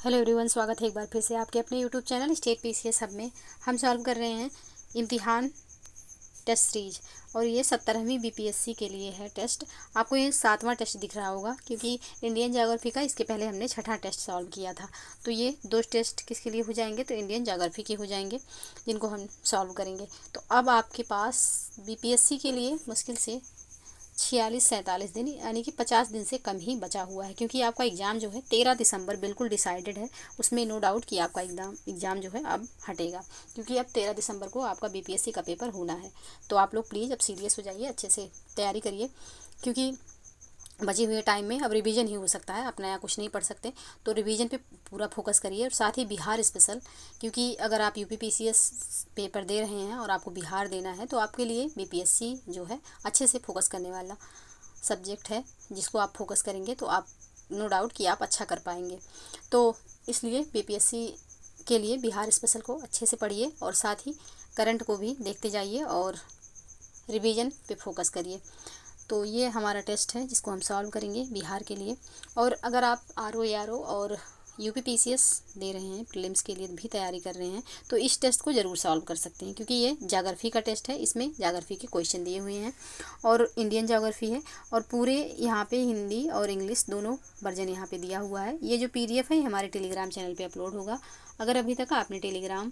Hello everyone, स्वागत है एक बार फिर से आपके अपने YouTube channel state PCS hub में। हम सॉल्व कर रहे हैं इम्तिहान टेस्ट सीरीज और ये 17वीं बीपीएससी के लिए है टेस्ट। आपको ये 7वां टेस्ट दिख रहा होगा क्योंकि इंडियन ज्योग्राफी का इसके पहले हमने 6ठा टेस्ट सॉल्व किया था। तो ये 2 टेस्ट किसके लिए हो जाएंगे, तो इंडियन ज्योग्राफी के हो जाएंगे जिनको हम सॉल्व करेंगे। तो अब आपके पास बीपीएससी के लिए मुश्किल से 46-47 दिन यानी कि 50 दिन से कम ही बचा हुआ है, क्योंकि आपका एग्ज़ाम जो है 13 दिसंबर बिल्कुल डिसाइडेड है। उसमें नो डाउट कि आपका एग्ज़ाम जो है अब हटेगा, क्योंकि अब 13 दिसंबर को आपका बीपीएससी का पेपर होना है। तो आप लोग प्लीज़ अब सीरियस हो जाइए, अच्छे से तैयारी करिए, क्योंकि बचे हुए टाइम में अब रिवीजन ही हो सकता है, आप नया कुछ नहीं पढ़ सकते। तो रिवीजन पे पूरा फोकस करिए, और साथ ही बिहार स्पेशल, क्योंकि अगर आप यूपीपीसीएस पेपर दे रहे हैं और आपको बिहार देना है तो आपके लिए बीपीएससी जो है अच्छे से फोकस करने वाला सब्जेक्ट है, जिसको आप फोकस करेंगे तो आप नो डाउट कि आप अच्छा कर पाएंगे। तो इसलिए बीपीएससी के लिए बिहार स्पेशल को अच्छे से पढ़िए, और साथ ही करंट को भी देखते जाइए और रिवीजन पे फोकस करिए। तो ये हमारा टेस्ट है जिसको हम सॉल्व करेंगे बिहार के लिए। और अगर आप आरओ एआरओ और यूपीपीसीएस दे रहे हैं, प्रीलिम्स के लिए भी तैयारी कर रहे हैं, तो इस टेस्ट को ज़रूर सॉल्व कर सकते हैं, क्योंकि ये ज्योग्राफी का टेस्ट है। इसमें ज्योग्राफी के क्वेश्चन दिए हुए हैं और इंडियन ज्योग्राफी है, और पूरे यहाँ पे हिंदी और इंग्लिश दोनों वर्जन यहाँ पे दिया हुआ है। ये जो पीडीएफ है हमारे टेलीग्राम चैनल पे अपलोड होगा। अगर अभी तक आपने टेलीग्राम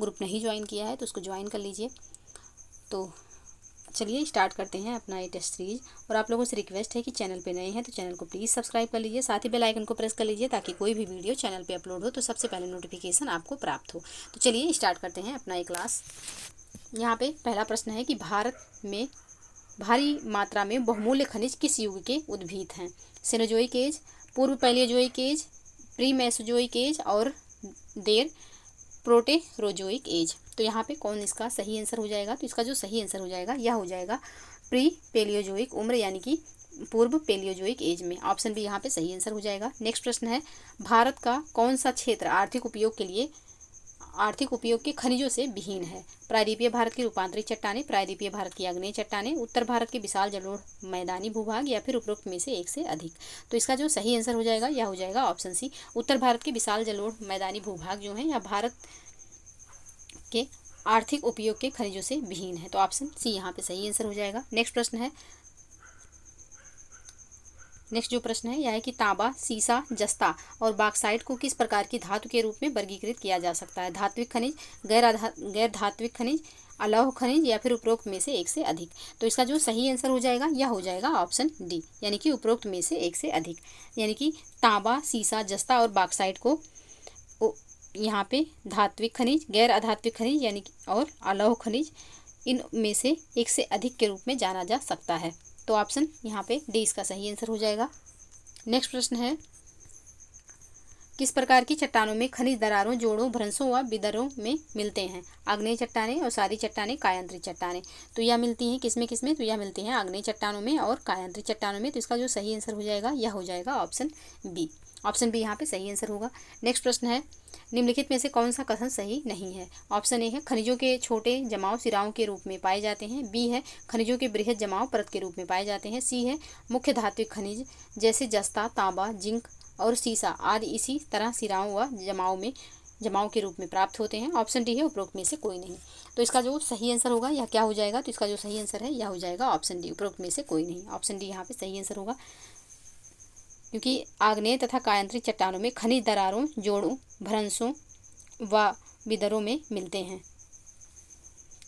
ग्रुप नहीं ज्वाइन किया है तो उसको ज्वाइन कर लीजिए। तो चलिए स्टार्ट करते हैं अपना ये टेस्ट सीरीज। और आप लोगों से रिक्वेस्ट है कि चैनल पे नए हैं तो चैनल को प्लीज़ सब्सक्राइब कर लीजिए, साथ ही बेल आइकन को प्रेस कर लीजिए, ताकि कोई भी वीडियो चैनल पे अपलोड हो तो सबसे पहले नोटिफिकेशन आपको प्राप्त हो। तो चलिए स्टार्ट करते हैं अपना ये क्लास। यहाँ पे पहला प्रश्न है कि भारत में भारी मात्रा में बहुमूल्य खनिज किस युग के उद्भिद हैं? सेनोजोइक एज, पूर्व Paleozoic age, pre Mesozoic age और देर प्रोटेरोजोइक एज। तो यहाँ पे कौन इसका सही आंसर हो जाएगा? तो इसका जो सही आंसर हो जाएगा यह हो जाएगा प्री पेलियोजोइक उम्र, यानी कि पूर्व पेलियोजोइक एज में। ऑप्शन बी यहाँ पे सही आंसर हो जाएगा। नेक्स्ट प्रश्न है, भारत का कौन सा क्षेत्र आर्थिक उपयोग के खनिजों से विहीन है? प्रायद्वीपीय भारत की रूपांतरित चट्टानें, प्रायद्वीपीय भारत की आग्नेय चट्टानें, उत्तर भारत के विशाल जलोढ़ मैदानी भूभाग, या फिर उपरोक्त में से एक से अधिक। तो इसका जो सही आंसर हो जाएगा यह हो जाएगा ऑप्शन सी, उत्तर भारत के विशाल जलोढ़ मैदानी भूभाग जो है यह भारत के आर्थिक उपयोग के खनिजों से विहीन है। तो ऑप्शन सी यहाँ पे सही आंसर हो जाएगा। नेक्स्ट जो प्रश्न है यह है कि तांबा, सीसा, जस्ता और बॉक्साइट को किस प्रकार की धातु के रूप में वर्गीकृत किया जा सकता है? धात्विक खनिज, गैर धात्विक खनिज, अलौह खनिज, या फिर उपरोक्त में से एक से अधिक। तो इसका जो सही आंसर हो जाएगा यह हो जाएगा ऑप्शन डी, यानी कि उपरोक्त में से एक से अधिक। यानी कि तांबा, सीसा, जस्ता और बॉक्साइट को यहाँ पे धात्विक खनिज, गैर अधात्विक खनिज यानी कि और अलौह खनिज, इन में से एक से अधिक के रूप में जाना जा सकता है। तो ऑप्शन यहाँ पे डी इसका सही आंसर हो जाएगा। नेक्स्ट प्रश्न है, किस प्रकार की चट्टानों में खनिज दरारों, जोड़ों, भ्रंशों व विदरों में मिलते हैं? आग्नेय चट्टानें और सारी चट्टानें, कायांतरित चट्टानें। तो यह मिलती हैं किसमें किसमें? तो यह मिलती हैं आग्नेय चट्टानों में और कायांतरित चट्टानों में। तो इसका जो सही आंसर हो जाएगा यह हो जाएगा ऑप्शन बी। ऑप्शन बी यहाँ पे सही आंसर होगा। नेक्स्ट प्रश्न है, निम्नलिखित में से कौन सा कथन सही नहीं है? ऑप्शन ए है खनिजों के छोटे जमाव सिराओं के रूप में पाए जाते हैं, बी है खनिजों के बृहद जमाव परत के रूप में पाए जाते हैं, सी है मुख्य धात्विक खनिज जैसे जस्ता, तांबा, जिंक और सीसा आदि इसी तरह सिराओं व जमाव के रूप में प्राप्त होते हैं, ऑप्शन डी है उपरोक्त में से कोई नहीं। तो इसका जो सही आंसर होगा यह क्या हो जाएगा? तो इसका जो सही आंसर है यह हो जाएगा ऑप्शन डी, उपरोक्त में से कोई नहीं। ऑप्शन डी यहाँ पे सही आंसर होगा, क्योंकि आग्नेय तथा कायांतरित चट्टानों में खनिज दरारों, जोड़ों, भ्रंशों व विदरों में मिलते हैं।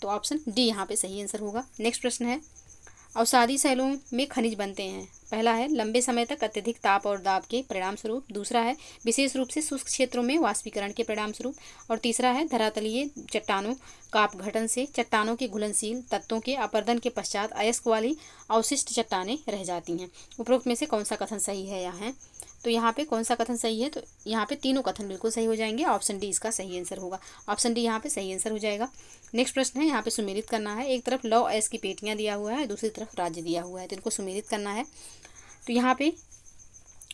तो ऑप्शन डी यहाँ पे सही आंसर होगा। नेक्स्ट प्रश्न है, अवसादी शैलों में खनिज बनते हैं। पहला है लंबे समय तक अत्यधिक ताप और दाब के परिणाम स्वरूप, दूसरा है विशेष रूप से शुष्क क्षेत्रों में वाष्पीकरण के परिणाम स्वरूप, और तीसरा है धरातलीय चट्टानों का अपघटन से चट्टानों के घुलनशील तत्वों के अपरदन के पश्चात अयस्क वाली अवशिष्ट चट्टानें रह जाती हैं। उपरोक्त में से कौन सा कथन सही है? तो यहाँ पे कौन सा कथन सही है? तो यहाँ पे तीनों कथन बिल्कुल सही हो जाएंगे। ऑप्शन डी इसका सही आंसर होगा। ऑप्शन डी यहाँ पे सही आंसर हो जाएगा। नेक्स्ट प्रश्न है, यहाँ पे सुमेलित करना है। एक तरफ लौह अयस्क की पेटियाँ दिया हुआ है, दूसरी तरफ राज्य दिया हुआ है, तो इनको सुमेलित करना है। तो यहाँ पे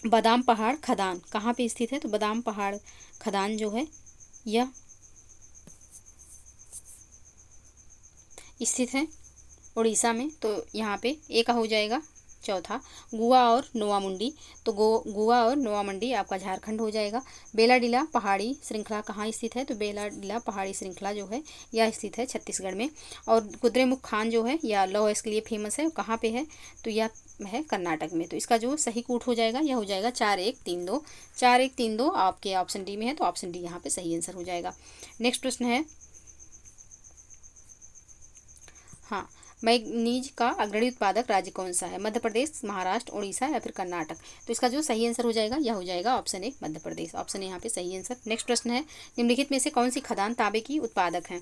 बादाम पहाड़ खदान कहाँ पे स्थित है? तो बादाम पहाड़ खदान जो है यह स्थित है उड़ीसा में। तो यहाँ पे ए का हो जाएगा चौथा गुआ और नोवा मुंडी, तो गुआ और नोवा मुंडी आपका झारखंड हो जाएगा। बेलाडीला पहाड़ी श्रृंखला कहाँ स्थित है, तो बेलाडीला पहाड़ी श्रृंखला जो है यह स्थित है छत्तीसगढ़ में। और कुद्रेमुख खान जो है यह लौह अयस्क के लिए फेमस है, कहाँ पे है, तो यह है कर्नाटक में। तो इसका जो सही कूट हो जाएगा यह हो जाएगा 4132। 4132 आपके ऑप्शन डी में है, तो ऑप्शन डी यहाँ पे सही आंसर हो जाएगा। नेक्स्ट प्रश्न है, हाँ, मैग्नीज का अग्रणी उत्पादक राज्य कौन सा है, मध्य प्रदेश, महाराष्ट्र, उड़ीसा या फिर कर्नाटक। तो इसका जो सही आंसर हो जाएगा यह हो जाएगा option A Madhya Pradesh. Option A यहाँ पे सही आंसर। नेक्स्ट प्रश्न है, निम्नलिखित में से कौन सी खदान तांबे की उत्पादक है,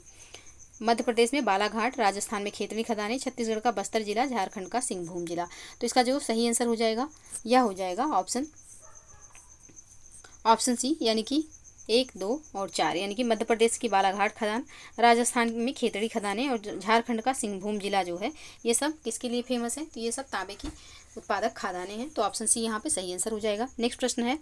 मध्य प्रदेश में बालाघाट, राजस्थान में खेतड़ी खदानें, छत्तीसगढ़ का बस्तर जिला, झारखंड का सिंहभूम जिला। तो इसका जो सही आंसर हो जाएगा यह हो जाएगा ऑप्शन सी, यानी कि 1, 2 और 4, यानी कि मध्य प्रदेश की बालाघाट खदान, राजस्थान में खेतड़ी खदानें और झारखंड का सिंहभूम जिला जो है ये सब किसके लिए फेमस है, तो ये सब तांबे की उत्पादक खदानें हैं। तो ऑप्शन सी यहाँ पे सही आंसर हो जाएगा। नेक्स्ट प्रश्न है,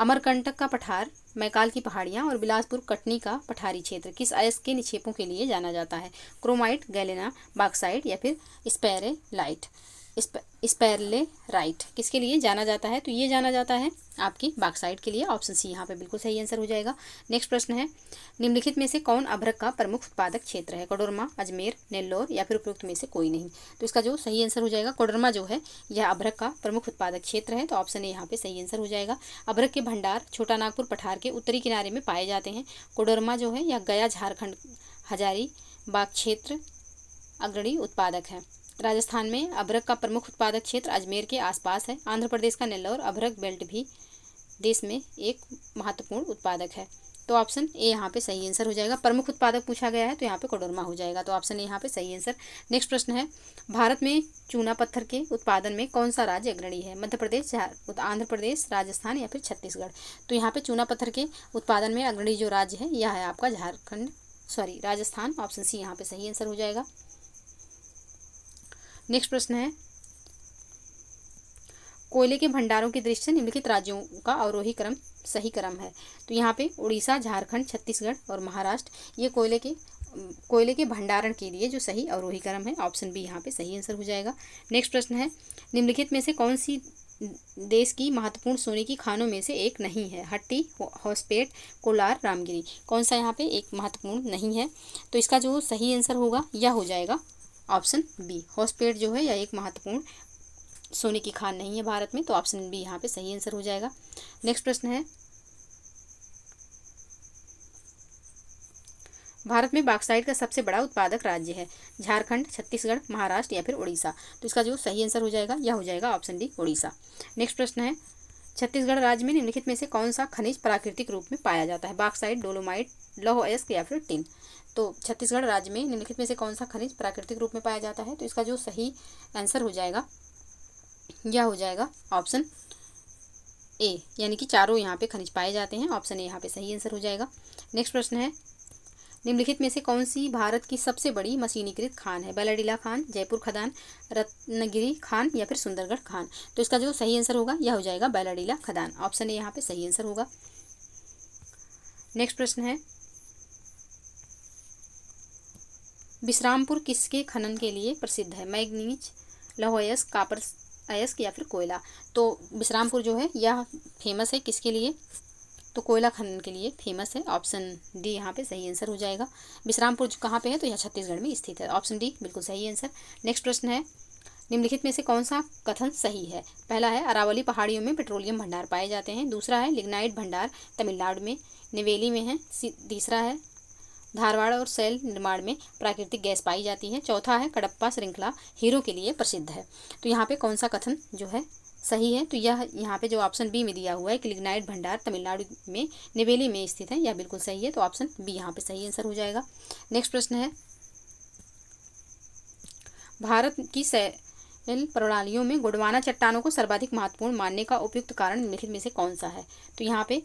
अमरकंटक का पठार, मैकाल की पहाड़ियाँ और बिलासपुर कटनी का पठारी क्षेत्र किस अयस्क के निक्षेपों के लिए जाना जाता है, क्रोमाइट, गैलेना, बॉक्साइट या फिर स्पेरलेराइट, किसके लिए जाना जाता है, तो ये जाना जाता है आपकी बॉक्साइट के लिए। ऑप्शन सी यहाँ पे बिल्कुल सही आंसर हो जाएगा। नेक्स्ट प्रश्न है, निम्नलिखित में से कौन अभ्रक का प्रमुख उत्पादक क्षेत्र है, कोडरमा, अजमेर, नेल्लोर या फिर उपरोक्त में से कोई नहीं। तो इसका जो सही आंसर हो जाएगा, कोडरमा जो है यह अभ्रक का प्रमुख उत्पादक क्षेत्र है। तो ऑप्शन ए यहाँ पे सही आंसर हो जाएगा। अभ्रक के भंडार छोटा नागपुर पठार के उत्तरी किनारे में पाए जाते हैं। कोडरमा जो है यह गया, झारखंड, हजारीबाग क्षेत्र अग्रणी उत्पादक है। राजस्थान में अभ्रक का प्रमुख उत्पादक क्षेत्र अजमेर के आसपास है। आंध्र प्रदेश का नेल्लोर अभ्रक बेल्ट भी देश में एक महत्वपूर्ण उत्पादक है। तो ऑप्शन ए यहाँ पे सही आंसर हो जाएगा। प्रमुख उत्पादक पूछा गया है तो यहाँ पे कोडरमा हो जाएगा। तो ऑप्शन ए यहाँ पे सही आंसर। नेक्स्ट प्रश्न है, भारत में चूना पत्थर के उत्पादन में कौन सा राज्य अग्रणी है, मध्य प्रदेश, आंध्र प्रदेश, राजस्थान या फिर छत्तीसगढ़। तो यहाँ पे चूना पत्थर के उत्पादन में अग्रणी जो राज्य है यह है आपका राजस्थान। ऑप्शन सी यहाँ पे सही आंसर हो जाएगा। नेक्स्ट प्रश्न है, कोयले के भंडारों की दृष्टि से निम्नलिखित राज्यों का अवरोही क्रम सही क्रम है। तो यहाँ पे उड़ीसा, झारखंड, छत्तीसगढ़ और महाराष्ट्र ये कोयले के भंडारण के लिए जो सही अवरोही क्रम है। ऑप्शन बी यहाँ पे सही आंसर हो जाएगा। नेक्स्ट प्रश्न है, निम्नलिखित में से कौन सी देश की महत्वपूर्ण सोने की खानों में से एक नहीं है, हट्टी, होसपेट, कोलार, रामगिरी। कौन सा यहाँ पे एक महत्वपूर्ण नहीं है, तो इसका जो सही आंसर होगा यह हो जाएगा ऑप्शन बी, होसपेट जो है यह एक महत्वपूर्ण सोने की खान नहीं है भारत में। तो ऑप्शन बी यहाँ पे सही आंसर हो जाएगा। नेक्स्ट प्रश्न है, भारत में बॉक्साइट का सबसे बड़ा उत्पादक राज्य है, झारखंड, छत्तीसगढ़, महाराष्ट्र या फिर उड़ीसा। तो इसका जो सही आंसर हो जाएगा यह हो जाएगा ऑप्शन डी, उड़ीसा। नेक्स्ट प्रश्न है, छत्तीसगढ़ राज्य में निम्नलिखित में से कौन सा खनिज प्राकृतिक रूप में पाया जाता है, बॉक्साइट, डोलोमाइट, लौह अयस्क या फिर टिन। तो छत्तीसगढ़ राज्य में निम्नलिखित में से कौन सा खनिज प्राकृतिक रूप में पाया जाता है, तो इसका जो सही आंसर हो जाएगा यह हो जाएगा ऑप्शन ए, यानी कि चारों यहाँ पे खनिज पाए जाते हैं। ऑप्शन ए यहाँ पे सही आंसर हो जाएगा। नेक्स्ट प्रश्न है, निम्नलिखित में से कौन सी भारत की सबसे बड़ी मशीनीकृत खान है, बैलाडीला खान, जयपुर खदान, रत्नगिरी खान या फिर सुंदरगढ़ खान। तो इसका जो सही आंसर होगा यह हो जाएगा बैलाडीला खदान। ऑप्शन ए यहाँ पे सही आंसर होगा। नेक्स्ट प्रश्न है, विश्रामपुर किसके खनन के लिए प्रसिद्ध है, मैग्नीज, लौह अयस्क, कॉपर अयस्क या फिर कोयला। तो विश्रामपुर जो है यह फेमस है किसके लिए, तो कोयला खनन के लिए फेमस है। ऑप्शन डी यहाँ पे सही आंसर हो जाएगा। विश्रामपुर कहाँ पे है, तो यह छत्तीसगढ़ में स्थित है। ऑप्शन डी बिल्कुल सही आंसर। नेक्स्ट प्रश्न है, निम्नलिखित में से कौन सा कथन सही है। पहला है, अरावली पहाड़ियों में पेट्रोलियम भंडार पाए जाते हैं। दूसरा है, लिग्नाइट भंडार तमिलनाडु में नेवेली में है। तीसरा है, धारवाड़ और सैल निर्माण में प्राकृतिक गैस पाई जाती है। चौथा है, कडप्पा श्रृंखला हीरो के लिए प्रसिद्ध है। तो यहाँ पे कौन सा कथन जो है सही है, तो यह यहाँ पे जो ऑप्शन बी में दिया हुआ है कि लिग्नाइट भंडार तमिलनाडु में नेवेली में स्थित है, यह बिल्कुल सही है। तो ऑप्शन बी यहाँ पे सही आंसर हो जाएगा। नेक्स्ट प्रश्न है, भारत की सैल प्रणालियों में गोंडवाना चट्टानों को सर्वाधिक महत्वपूर्ण मानने का उपयुक्त कारण निम्नलिखित में से कौन सा है। तो यहाँ पे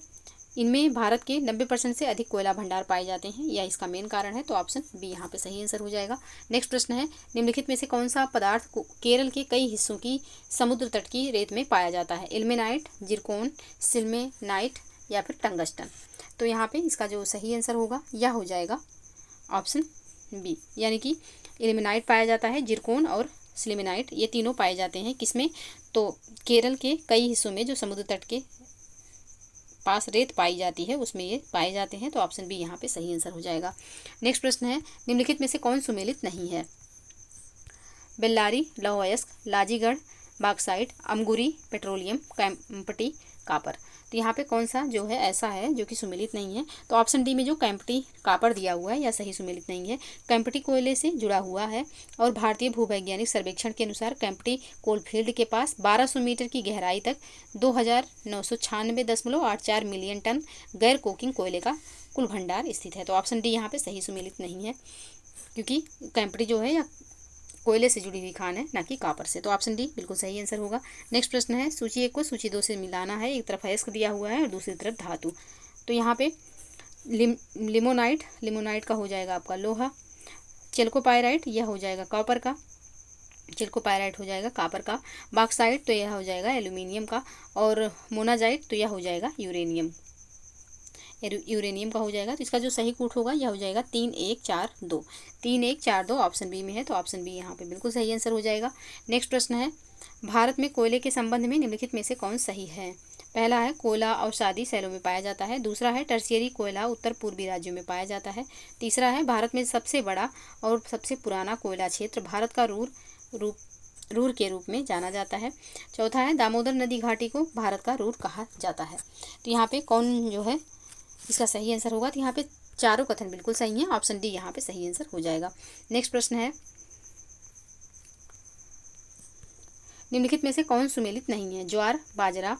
इनमें भारत के 90% से अधिक कोयला भंडार पाए जाते हैं, यह इसका मेन कारण है। तो ऑप्शन बी यहाँ पे सही आंसर हो जाएगा। नेक्स्ट प्रश्न है, निम्नलिखित में से कौन सा पदार्थ केरल के कई हिस्सों की समुद्र तट की रेत में पाया जाता है, इल्मेनाइट, जिरकोन, सिल्मेनाइट या फिर टंगस्टन। तो यहाँ पे इसका जो सही आंसर होगा यह हो जाएगा ऑप्शन बी, यानी कि इल्मेनाइट पाया जाता है, जिरकोन और सिलिमेनाइट, ये तीनों पाए जाते हैं किसमें, तो केरल के कई हिस्सों में जो समुद्र तट के पास रेत पाई जाती है उसमें ये पाए जाते हैं। तो ऑप्शन बी यहाँ पे सही आंसर हो जाएगा। नेक्स्ट प्रश्न है, निम्नलिखित में से कौन सुमेलित नहीं है। बेल्लारी, लौह अयस्क, Lanjigarh, bauxite, Amguri, petroleum, Kamptee, copper. तो यहाँ पे कौन सा जो है ऐसा है जो कि सुमेलित नहीं है, तो ऑप्शन डी में जो कैंपटी कापर दिया हुआ है यह सही सुमेलित नहीं है। कैंपटी कोयले से जुड़ा हुआ है और भारतीय भूवैज्ञानिक सर्वेक्षण के अनुसार कैंपटी कोलफील्ड के पास 1200 मीटर की गहराई तक 2996.84 मिलियन टन गैर कोकिंग कोयले का कुल भंडार स्थित है। तो ऑप्शन डी यहाँ पे सही सुमेलित नहीं है, क्योंकि कैंपटी जो है या कोयले से जुड़ी हुई खान है, ना कि कापर से। तो ऑप्शन डी बिल्कुल सही आंसर होगा। नेक्स्ट प्रश्न है, सूची 1 को सूची 2 से मिलाना है। एक तरफ अयस्क दिया हुआ है और दूसरी तरफ धातु। तो यहाँ पे लिमोनाइट का हो जाएगा आपका लोहा, चेल्कोपायराइट यह हो जाएगा कॉपर का, चेल्कोपायराइट हो जाएगा कॉपर का, बॉक्साइट तो यह हो जाएगा एल्यूमिनियम का, और मोनाजाइट तो यह हो जाएगा यूरेनियम का हो जाएगा। तो इसका जो सही कूट होगा यह हो जाएगा 3142। 3142 ऑप्शन बी में है, तो ऑप्शन बी यहाँ पे बिल्कुल सही आंसर हो जाएगा। नेक्स्ट प्रश्न है, भारत में कोयले के संबंध में निम्नलिखित में से कौन सही है। पहला है, कोयला अवसादी शैलों में पाया जाता है। दूसरा है, टर्शियरी कोयला उत्तर पूर्वी राज्यों में पाया जाता है। तीसरा है, भारत में सबसे बड़ा और सबसे पुराना कोयला क्षेत्र भारत का रूर के रूप में जाना जाता है। चौथा है, दामोदर नदी घाटी को भारत का रूर कहा जाता है। तो यहाँ पे कौन जो है इसका सही आंसर होगा, तो यहाँ पे चारों कथन बिल्कुल सही हैं। ऑप्शन डी यहाँ पे सही आंसर हो जाएगा। नेक्स्ट प्रश्न है, निम्नलिखित में से कौन सुमेलित नहीं है। ज्वार, बाजरा,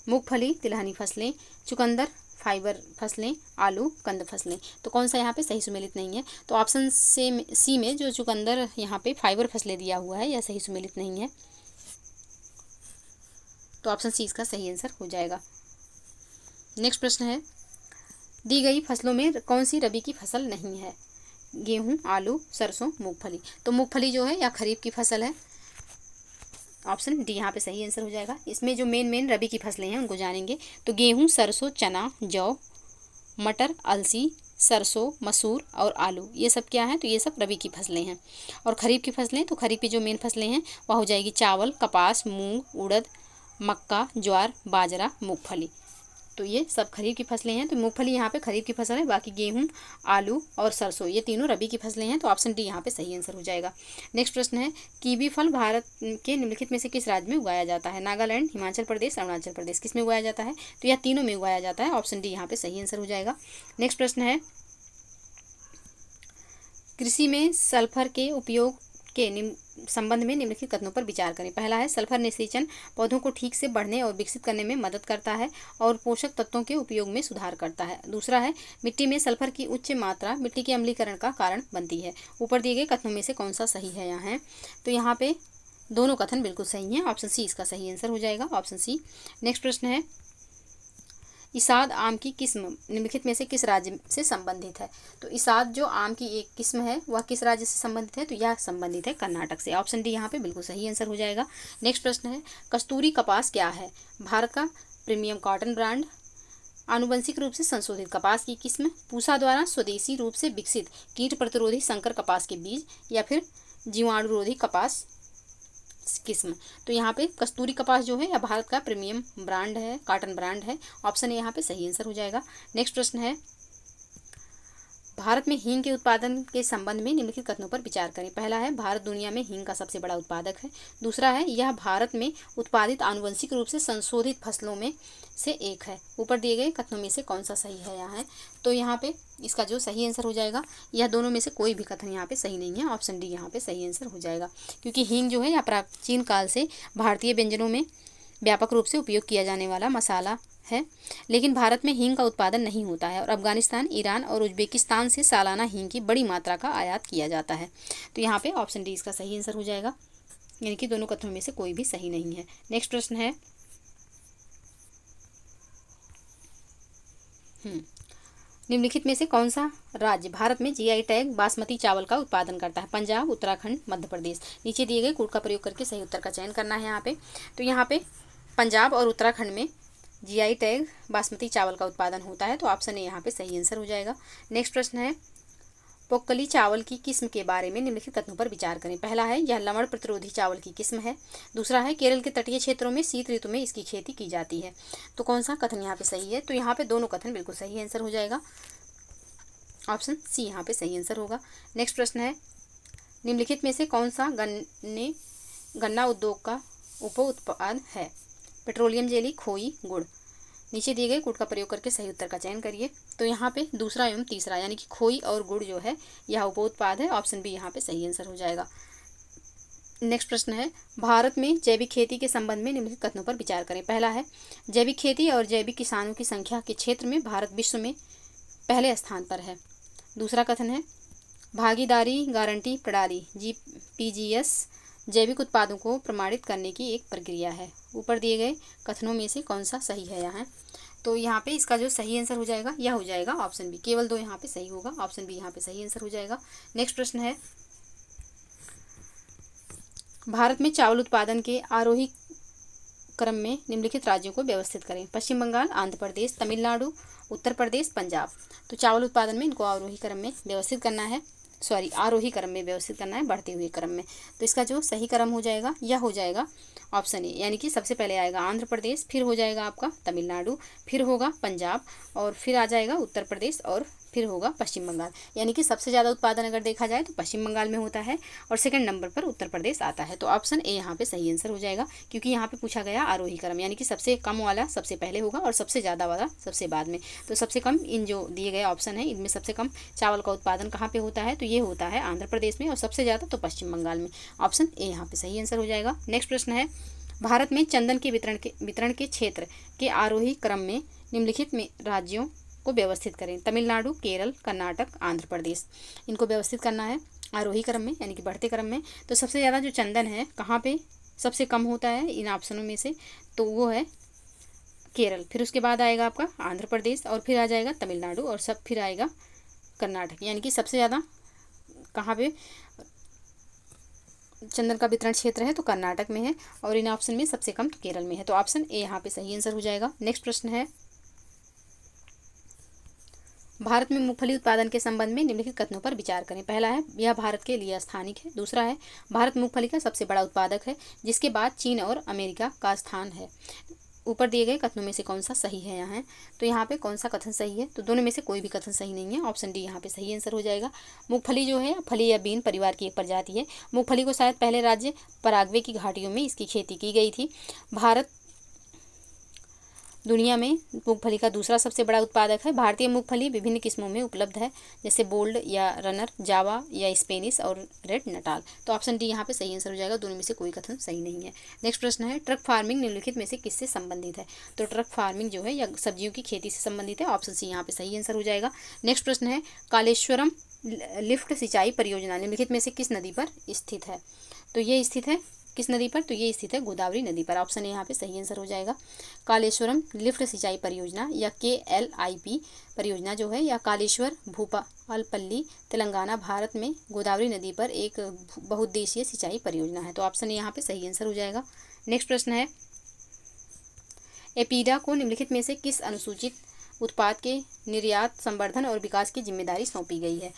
मूंगफली, तिलहनी फसलें, चुकंदर, फाइबर फसलें, आलू, कंद फसलें। तो कौन सा यहाँ पे सही सुमेलित नहीं है, तो ऑप्शन सी में जो चुकंदर यहाँ पे फाइबर फसलें दिया हुआ है यह सही सुमेलित नहीं है। तो ऑप्शन सी इसका सही आंसर हो जाएगा। नेक्स्ट प्रश्न है, दी गई फसलों में कौन सी रबी की फसल नहीं है। गेहूं, आलू, सरसों, मूंगफली। तो मूंगफली जो है या खरीफ की फसल है। ऑप्शन डी यहाँ पे सही आंसर हो जाएगा। इसमें जो मेन रबी की फसलें हैं उनको जानेंगे। तो गेहूं, सरसों, चना, जौ, मटर, अलसी, सरसों, मसूर और आलू, ये सब क्या है, तो ये सब रबी की फसलें हैं। और खरीफ की फसलें, तो खरीफ की जो मेन फसलें हैं वह हो जाएगी चावल, कपास, मूंग, उड़द, मक्का, ज्वार, बाजरा, मूंगफली। तो ये सब खरीफ की फसलें हैं। तो मूंगफली यहाँ पे खरीफ की फसल है, बाकी गेहूं, आलू और सरसों ये तीनों रबी की फसलें हैं। तो ऑप्शन डी यहाँ पे सही आंसर हो जाएगा। नेक्स्ट प्रश्न है, कीवी फल भारत के निम्नलिखित में से किस राज्य में उगाया जाता है। नागालैंड, हिमाचल प्रदेश, अरुणाचल प्रदेश, किस में उगाया जाता है, तो यह तीनों में उगाया जाता है। ऑप्शन डी यहाँ पे सही आंसर हो जाएगा। नेक्स्ट प्रश्न है, कृषि में सल्फर के उपयोग के संबंध में निम्नलिखित कथनों पर विचार करें। पहला है, सल्फर निषेचन पौधों को ठीक से बढ़ने और विकसित करने में मदद करता है और पोषक तत्वों के उपयोग में सुधार करता है। दूसरा है, मिट्टी में सल्फर की उच्च मात्रा मिट्टी के अम्लीकरण का कारण बनती है। ऊपर दिए गए कथनों में से कौन सा सही है यहाँ है, तो यहाँ पे दोनों कथन बिल्कुल सही हैं। ऑप्शन सी इसका सही आंसर हो जाएगा, ऑप्शन सी। नेक्स्ट प्रश्न है, इसाद आम की किस्म निम्नलिखित में से किस राज्य से संबंधित है। तो इसाद जो आम की एक किस्म है वह किस राज्य से संबंधित है, तो यह संबंधित है कर्नाटक से। ऑप्शन डी यहाँ पे बिल्कुल सही आंसर हो जाएगा। नेक्स्ट प्रश्न है, कस्तूरी कपास क्या है। भारत का प्रीमियम कॉटन ब्रांड, आनुवंशिक रूप से संशोधित कपास की किस्म, पूसा द्वारा स्वदेशी रूप से विकसित कीट प्रतिरोधी संकर कपास के बीज, या फिर जीवाणुरोधी कपास किस्म। तो यहाँ पे कस्तूरी कपास जो है यह भारत का प्रीमियम ब्रांड है, कॉटन ब्रांड है। ऑप्शन ए यहाँ पे सही आंसर हो जाएगा। नेक्स्ट प्रश्न है, भारत में हींग के उत्पादन के संबंध में निम्नलिखित कथनों पर विचार करें। पहला है, भारत दुनिया में हींग का सबसे बड़ा उत्पादक है। दूसरा है, यह भारत में उत्पादित आनुवंशिक रूप से संशोधित फसलों में से एक है। ऊपर दिए गए कथनों में से कौन सा सही है यहाँ है, तो यहाँ पे इसका जो सही आंसर हो जाएगा, यह दोनों में से कोई भी कथन यहाँ पे सही नहीं है। ऑप्शन डी यहाँ पे सही आंसर हो जाएगा, क्योंकि हींग जो है यह प्राचीन काल से भारतीय व्यंजनों में व्यापक रूप से उपयोग किया जाने वाला मसाला है। लेकिन भारत में हींग का उत्पादन नहीं होता है और अफगानिस्तान, ईरान और उज्बेकिस्तान से सालाना हींग की बड़ी मात्रा का आयात किया जाता है। तो यहाँ पे ऑप्शन डी इसका सही आंसर हो जाएगा, यानी कि दोनों कथनों में से कोई भी सही नहीं है। नेक्स्ट प्रश्न है, निम्नलिखित में से कौन सा राज्य भारत में जीआई टैग बासमती चावल का उत्पादन करता है। पंजाब, उत्तराखंड, मध्य प्रदेश। नीचे दिए गए कोड का प्रयोग करके सही उत्तर का चयन करना है यहाँ पे। तो यहाँ पे पंजाब और उत्तराखंड में जीआई टैग बासमती चावल का उत्पादन होता है। तो ऑप्शन ए यहाँ पे सही आंसर हो जाएगा। नेक्स्ट प्रश्न है, पोक्कली चावल की किस्म के बारे में निम्नलिखित कथनों पर विचार करें। पहला है, यह लवण प्रतिरोधी चावल की किस्म है। दूसरा है, केरल के तटीय क्षेत्रों में शीत ऋतु में इसकी खेती की जाती है। तो कौन सा कथन यहाँ पे सही है? तो यहाँ पे दोनों कथन बिल्कुल सही आंसर हो जाएगा। ऑप्शन सी यहाँ पे सही आंसर होगा। नेक्स्ट प्रश्न है, निम्नलिखित में से कौन सा गन्ना उद्योग का उप उत्पाद है? पेट्रोलियम जेली, खोई, गुड़। नीचे दिए गए गुड़ का प्रयोग करके सही उत्तर का चयन करिए। तो यहाँ पे दूसरा एवं तीसरा यानी कि खोई और गुड़ जो है यह उपोत्पाद है। ऑप्शन बी यहाँ पे सही आंसर हो जाएगा। नेक्स्ट प्रश्न है, भारत में जैविक खेती के संबंध में निम्नलिखित कथनों पर विचार करें। पहला है, जैविक खेती और जैविक किसानों की संख्या के क्षेत्र में भारत विश्व में पहले स्थान पर है। दूसरा कथन है, भागीदारी गारंटी प्रणाली GPGS जैविक उत्पादों को प्रमाणित करने की एक प्रक्रिया है। ऊपर दिए गए कथनों में से कौन सा सही है यहाँ? तो यहाँ पे इसका जो सही आंसर हो जाएगा यह हो जाएगा ऑप्शन बी। केवल दो यहाँ पे सही होगा, ऑप्शन बी यहाँ पे सही आंसर हो जाएगा। नेक्स्ट प्रश्न है, भारत में चावल उत्पादन के आरोही क्रम में निम्नलिखित राज्यों को व्यवस्थित करें। पश्चिम बंगाल, आंध्र प्रदेश, तमिलनाडु, उत्तर प्रदेश, पंजाब। तो चावल उत्पादन में इनको आरोही क्रम में व्यवस्थित करना है, आरोही क्रम में व्यवस्थित करना है, बढ़ते हुए क्रम में। तो इसका जो सही क्रम हो जाएगा यह हो जाएगा ऑप्शन ए, यानी कि सबसे पहले आएगा आंध्र प्रदेश, फिर हो जाएगा आपका तमिलनाडु, फिर होगा पंजाब और फिर आ जाएगा उत्तर प्रदेश और फिर होगा पश्चिम बंगाल। यानी कि सबसे ज़्यादा उत्पादन अगर देखा जाए तो पश्चिम बंगाल में होता है और सेकंड नंबर पर उत्तर प्रदेश आता है। तो ऑप्शन ए यहाँ पे सही आंसर हो जाएगा, क्योंकि यहाँ पे पूछा गया आरोही क्रम, यानी कि सबसे कम वाला सबसे पहले होगा और सबसे ज़्यादा वाला सबसे बाद में। तो सबसे कम इन जो दिए गए ऑप्शन है इनमें सबसे कम चावल का उत्पादन कहाँ पे होता है? तो ये होता है आंध्र प्रदेश में और सबसे ज़्यादा तो पश्चिम बंगाल में। ऑप्शन ए यहाँ पे सही आंसर हो जाएगा। नेक्स्ट प्रश्न है, भारत में चंदन के वितरण के क्षेत्र के आरोही क्रम में निम्नलिखित में राज्यों को व्यवस्थित करें। तमिलनाडु, केरल, कर्नाटक, आंध्र प्रदेश। इनको व्यवस्थित करना है आरोही क्रम में, यानी कि बढ़ते क्रम में। तो सबसे ज़्यादा जो चंदन है कहाँ पे सबसे कम होता है इन ऑप्शनों में से? तो वो है केरल, फिर उसके बाद आएगा आपका आंध्र प्रदेश और फिर आ जाएगा तमिलनाडु और सब फिर आएगा कर्नाटक। यानी कि सबसे ज़्यादा कहाँ पे चंदन का वितरण क्षेत्र है? तो कर्नाटक में है और इन ऑप्शन में सबसे कम तो केरल में है। तो ऑप्शन ए यहाँ पे सही आंसर हो जाएगा। नेक्स्ट प्रश्न है, भारत में मूंगफली उत्पादन के संबंध में निम्नलिखित कथनों पर विचार करें। पहला है, यह भारत के लिए स्थानिक है। दूसरा है, भारत मूंगफली का सबसे बड़ा उत्पादक है, जिसके बाद चीन और अमेरिका का स्थान है। ऊपर दिए गए कथनों में से कौन सा सही है यहाँ? तो यहाँ पे कौन सा कथन सही है? तो दोनों में से कोई भी कथन सही नहीं है। ऑप्शन डी यहाँ पे सही आंसर हो जाएगा। मूंगफली जो है फली या बीन परिवार की एक प्रजाति है। मूंगफली को शायद पहले राज्य पराग्वे की घाटियों में इसकी खेती की गई थी। भारत दुनिया में मूंगफली का दूसरा सबसे बड़ा उत्पादक है। भारतीय मूंगफली विभिन्न किस्मों में उपलब्ध है, जैसे बोल्ड या रनर, जावा या स्पेनिश और रेड नटाल। तो ऑप्शन डी यहाँ पे सही आंसर हो जाएगा। दोनों में से कोई कथन सही नहीं है। नेक्स्ट प्रश्न है, ट्रक फार्मिंग निम्नलिखित में से किससे संबंधित है? तो ट्रक फार्मिंग जो है या सब्जियों की खेती से संबंधित है। ऑप्शन सी यहाँ पे सही आंसर हो जाएगा। नेक्स्ट प्रश्न है, कालेश्वरम लिफ्ट सिंचाई परियोजना निम्नलिखित में से किस नदी पर स्थित है? तो ये स्थित है किस नदी पर? तो ये स्थित है गोदावरी नदी पर। ऑप्शन ए यहाँ पे सही आंसर हो जाएगा। कालेश्वरम लिफ्ट सिंचाई परियोजना या KLIP परियोजना जो है या कालेश्वर भूपालपल्ली तेलंगाना भारत में गोदावरी नदी पर एक बहुउद्देशीय सिंचाई परियोजना है। तो ऑप्शन ए यहाँ पे सही आंसर हो जाएगा। नेक्स्ट प्रश्न है, एपीडा को निम्नलिखित में से किस अनुसूचित उत्पाद के निर्यात, संवर्धन और विकास की जिम्मेदारी सौंपी गई है?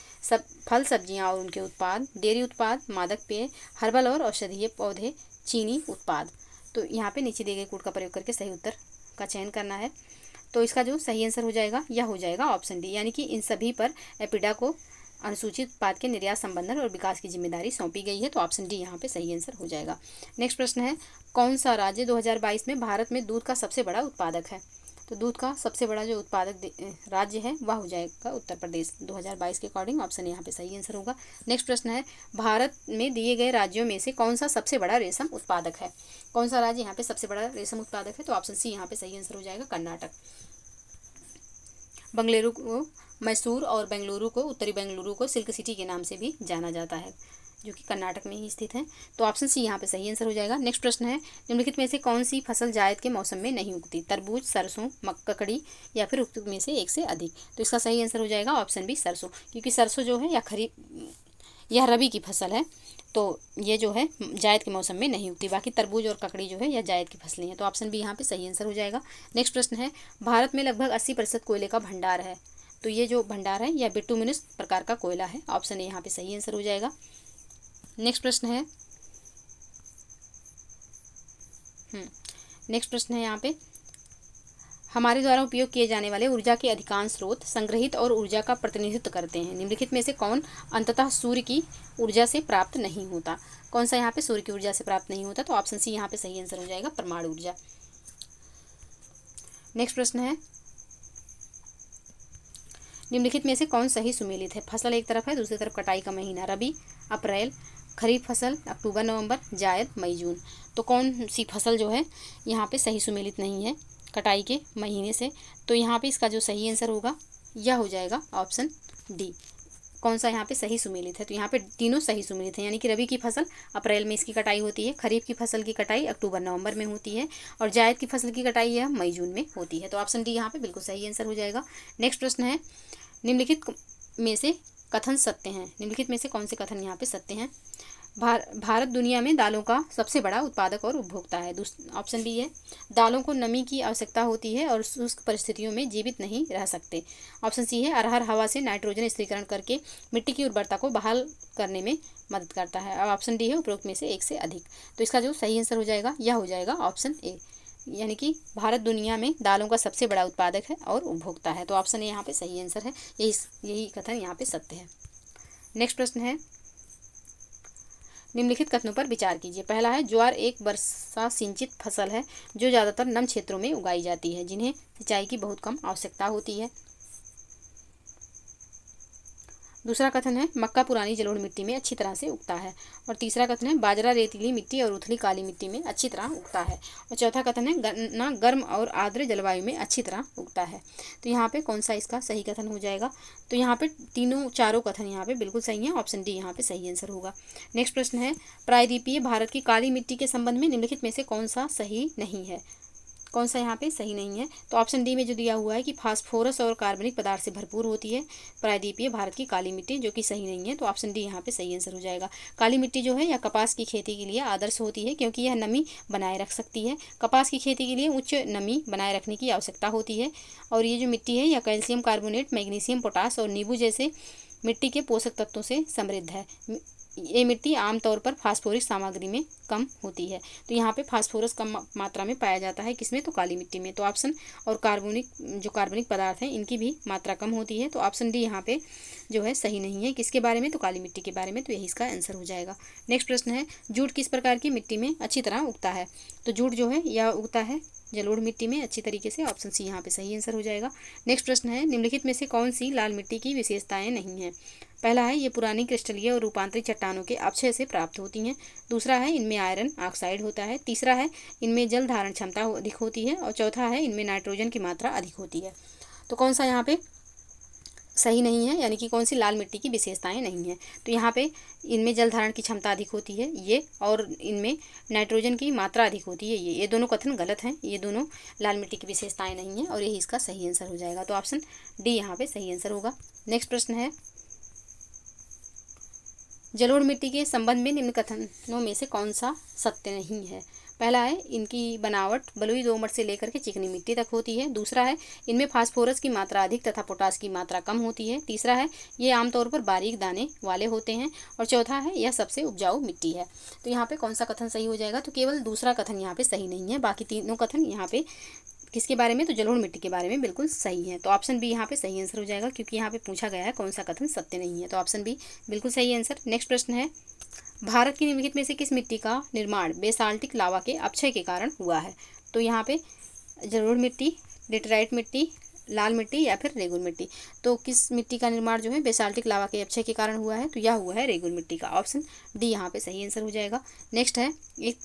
फल, सब्जियां और उनके उत्पाद, डेयरी उत्पाद, मादक पेय, हर्बल और औषधीय पौधे, चीनी उत्पाद। तो यहाँ पे नीचे दिए गए कोड का प्रयोग करके सही उत्तर का चयन करना है। तो इसका जो सही आंसर हो जाएगा यह हो जाएगा ऑप्शन डी, यानी कि इन सभी पर एपीडा को अनुसूचित उत्पाद के निर्यात, संवर्धन और विकास की जिम्मेदारी सौंपी गई है। तो ऑप्शन डी यहाँ पे सही आंसर हो जाएगा। नेक्स्ट प्रश्न है, कौन सा राज्य 2022 में भारत में दूध का सबसे बड़ा उत्पादक है? तो दूध का सबसे बड़ा जो उत्पादक राज्य है वह हो जाएगा उत्तर प्रदेश 2022 के अकॉर्डिंग। ऑप्शन यहाँ पे सही आंसर होगा। नेक्स्ट प्रश्न है, भारत में दिए गए राज्यों में से कौन सा सबसे बड़ा रेशम उत्पादक है? कौन सा राज्य यहाँ पे सबसे बड़ा रेशम उत्पादक है? तो ऑप्शन सी यहाँ पे सही आंसर हो जाएगा, कर्नाटक। बंगलुरु को मैसूर और बेंगलुरु को उत्तरी बेंगलुरु को सिल्क सिटी के नाम से भी जाना जाता है, जो कि कर्नाटक में ही स्थित है। तो ऑप्शन सी यहाँ पे सही आंसर हो जाएगा। नेक्स्ट प्रश्न है, निम्नलिखित में से कौन सी फसल जायद के मौसम में नहीं उगती? तरबूज, सरसों, ककड़ी या फिर उक्त में से एक से अधिक। तो इसका सही आंसर हो जाएगा ऑप्शन बी, सरसों, क्योंकि सरसों जो है यह रबी की फसल है, तो ये जो है जायद के मौसम में नहीं उगती। बाकी तरबूज और ककड़ी जो है यह जायद की फसलें हैं। तो ऑप्शन बी यहाँ पे सही आंसर हो जाएगा। नेक्स्ट प्रश्न है, भारत में लगभग 80% कोयले का भंडार है। तो ये जो भंडार है यह बिटुमिनस प्रकार का कोयला है। ऑप्शन ए यहाँ पे सही आंसर हो जाएगा। नेक्स्ट प्रश्न है यहाँ पे, हमारे द्वारा उपयोग किए जाने वाले ऊर्जा के अधिकांश स्रोत संग्रहित और ऊर्जा का प्रतिनिधित्व करते हैं। निम्नलिखित में से कौन अंततः सूर्य की ऊर्जा से प्राप्त नहीं होता? कौन सा यहाँ पे सूर्य की ऊर्जा से प्राप्त नहीं होता? तो ऑप्शन सी यहाँ पे सही आंसर हो जाएगा, परमाणु ऊर्जा। नेक्स्ट प्रश्न है, निम्नलिखित में से कौन सही सुमेलित है? फसल एक तरफ है, दूसरी तरफ कटाई का महीना रबी, अप्रैल, खरीफ फसल अक्टूबर नवंबर, जायद मई जून। तो कौन सी फसल जो है यहाँ पे सही सुमेलित नहीं है कटाई के महीने से? तो यहाँ पे इसका जो सही आंसर होगा यह हो जाएगा ऑप्शन डी। कौन सा यहाँ पे सही सुमेलित है? तो यहाँ पे तीनों सही सुमेलित हैं, यानी कि रबी की फसल अप्रैल में इसकी कटाई होती है, खरीफ की फसल की कटाई अक्टूबर नवंबर में होती है और जायद की फसल की कटाई यह मई जून में होती है। तो ऑप्शन डी यहाँ पे बिल्कुल सही आंसर हो जाएगा। नेक्स्ट प्रश्न है, निम्नलिखित में से कथन सत्य हैं? निम्नलिखित में से कौन से कथन यहाँ पे सत्य हैं? भारत दुनिया में दालों का सबसे बड़ा उत्पादक और उपभोक्ता है। ऑप्शन बी है, दालों को नमी की आवश्यकता होती है और शुष्क परिस्थितियों में जीवित नहीं रह सकते। ऑप्शन सी है, अरहर हवा से नाइट्रोजन स्थिरीकरण करके मिट्टी की उर्वरता को बहाल करने में मदद करता है। और ऑप्शन डी है, उपरोक्त में से एक से अधिक। तो इसका जो सही आंसर हो जाएगा यह हो जाएगा ऑप्शन ए, यानी कि भारत दुनिया में दालों का सबसे बड़ा उत्पादक है और उपभोक्ता है। तो ऑप्शन ए यहाँ पे सही आंसर है, यही कथन यहाँ पे सत्य है। नेक्स्ट प्रश्न है, निम्नलिखित कथनों पर विचार कीजिए। पहला है, ज्वार एक वर्षा सिंचित फसल है जो ज़्यादातर नम क्षेत्रों में उगाई जाती है, जिन्हें सिंचाई की बहुत कम आवश्यकता होती है। दूसरा कथन है, मक्का पुरानी जलोढ़ मिट्टी में अच्छी तरह से उगता है। और तीसरा कथन है, बाजरा रेतीली मिट्टी और उथली काली मिट्टी में अच्छी तरह उगता है। और चौथा कथन है, गन्ना गर्म और आर्द्र जलवायु में अच्छी तरह उगता है। तो यहाँ पे कौन सा इसका सही कथन हो जाएगा? तो यहाँ पे चारों कथन यहाँ पे बिल्कुल सही है, ऑप्शन डी यहाँ पे सही आंसर होगा। नेक्स्ट प्रश्न है, प्रायद्वीपीय भारत की काली मिट्टी के संबंध में निम्नलिखित में से कौन सा सही नहीं है? कौन सा यहाँ पे सही नहीं है? तो ऑप्शन डी में जो दिया हुआ है कि फास्फोरस और कार्बनिक पदार्थ से भरपूर होती है प्रायद्वीपीय भारत की काली मिट्टी, जो कि सही नहीं है। तो ऑप्शन डी यहाँ पे सही आंसर हो जाएगा। काली मिट्टी जो है यह कपास की खेती के लिए आदर्श होती है, क्योंकि यह नमी बनाए रख सकती है। कपास की खेती के लिए उच्च नमी बनाए रखने की आवश्यकता होती है। और ये जो मिट्टी है यह कैल्शियम कार्बोनेट, मैग्नीशियम, पोटास और नींबू जैसे मिट्टी के पोषक तत्वों से समृद्ध है। ये मिट्टी आमतौर पर फास्फोरिक सामग्री में कम होती है। तो यहाँ पे फास्फोरस कम मात्रा में पाया जाता है, किसमें? तो काली मिट्टी में। तो ऑप्शन, और कार्बनिक पदार्थ हैं इनकी भी मात्रा कम होती है। तो ऑप्शन डी यहाँ पे जो है सही नहीं है। किसके बारे में? तो काली मिट्टी के बारे में। तो यही इसका आंसर हो जाएगा। नेक्स्ट प्रश्न है, जूट किस प्रकार की मिट्टी में अच्छी तरह उगता है? तो जूट जो है यह उगता है जलोढ़ मिट्टी में अच्छी तरीके से। ऑप्शन सी यहाँ पे सही आंसर हो जाएगा। नेक्स्ट प्रश्न है, निम्नलिखित में से कौन सी लाल मिट्टी की विशेषताएं नहीं है? पहला है, ये पुरानी क्रिस्टलीय और रूपांतरित चट्टानों के अपक्षय से प्राप्त होती हैं। दूसरा है, इनमें आयरन ऑक्साइड होता है। तीसरा है, इनमें जल धारण क्षमता अधिक होती है। और चौथा है, इनमें नाइट्रोजन की मात्रा अधिक होती है। तो कौन सा यहाँ पे सही नहीं है, यानी कि कौन सी लाल मिट्टी की विशेषताएं नहीं है? तो यहाँ पे इनमें जल धारण की क्षमता अधिक होती है ये, और इनमें नाइट्रोजन की मात्रा अधिक होती है ये दोनों कथन गलत हैं। ये दोनों लाल मिट्टी की विशेषताएं नहीं हैं और यही इसका सही आंसर हो जाएगा। तो ऑप्शन डी यहाँ पे सही आंसर होगा। नेक्स्ट प्रश्न है, जलोढ़ मिट्टी के संबंध में निम्न कथनों में से कौन सा सत्य नहीं है? पहला है, इनकी बनावट बलुई दोमट से लेकर के चिकनी मिट्टी तक होती है। दूसरा है, इनमें फास्फोरस की मात्रा अधिक तथा पोटास की मात्रा कम होती है। तीसरा है, ये आमतौर पर बारीक दाने वाले होते हैं। और चौथा है, यह सबसे उपजाऊ मिट्टी है। तो यहाँ पे कौन सा कथन सही हो जाएगा? तो केवल दूसरा कथन यहाँ पे सही नहीं है, बाकी तीनों कथन यहाँ पे किसके बारे में? तो जलोढ़ मिट्टी के बारे में बिल्कुल सही है। तो ऑप्शन बी यहाँ पे सही आंसर हो जाएगा, क्योंकि यहाँ पे पूछा गया है कौन सा कथन सत्य नहीं है। तो ऑप्शन बी बिल्कुल सही आंसर। नेक्स्ट प्रश्न है, भारत की निम्नलिखित में से किस मिट्टी का निर्माण बेसाल्टिक लावा के अपक्षय के कारण हुआ है? तो यहाँ पे जलोढ़ मिट्टी, लेटराइट मिट्टी, लाल मिट्टी या फिर रेगुल मिट्टी। तो किस मिट्टी का निर्माण जो है बेसाल्टिक लावा के अपक्षय के कारण हुआ है? तो यह हुआ है रेगुल मिट्टी का। ऑप्शन डी यहाँ पे सही आंसर हो जाएगा। नेक्स्ट है, एक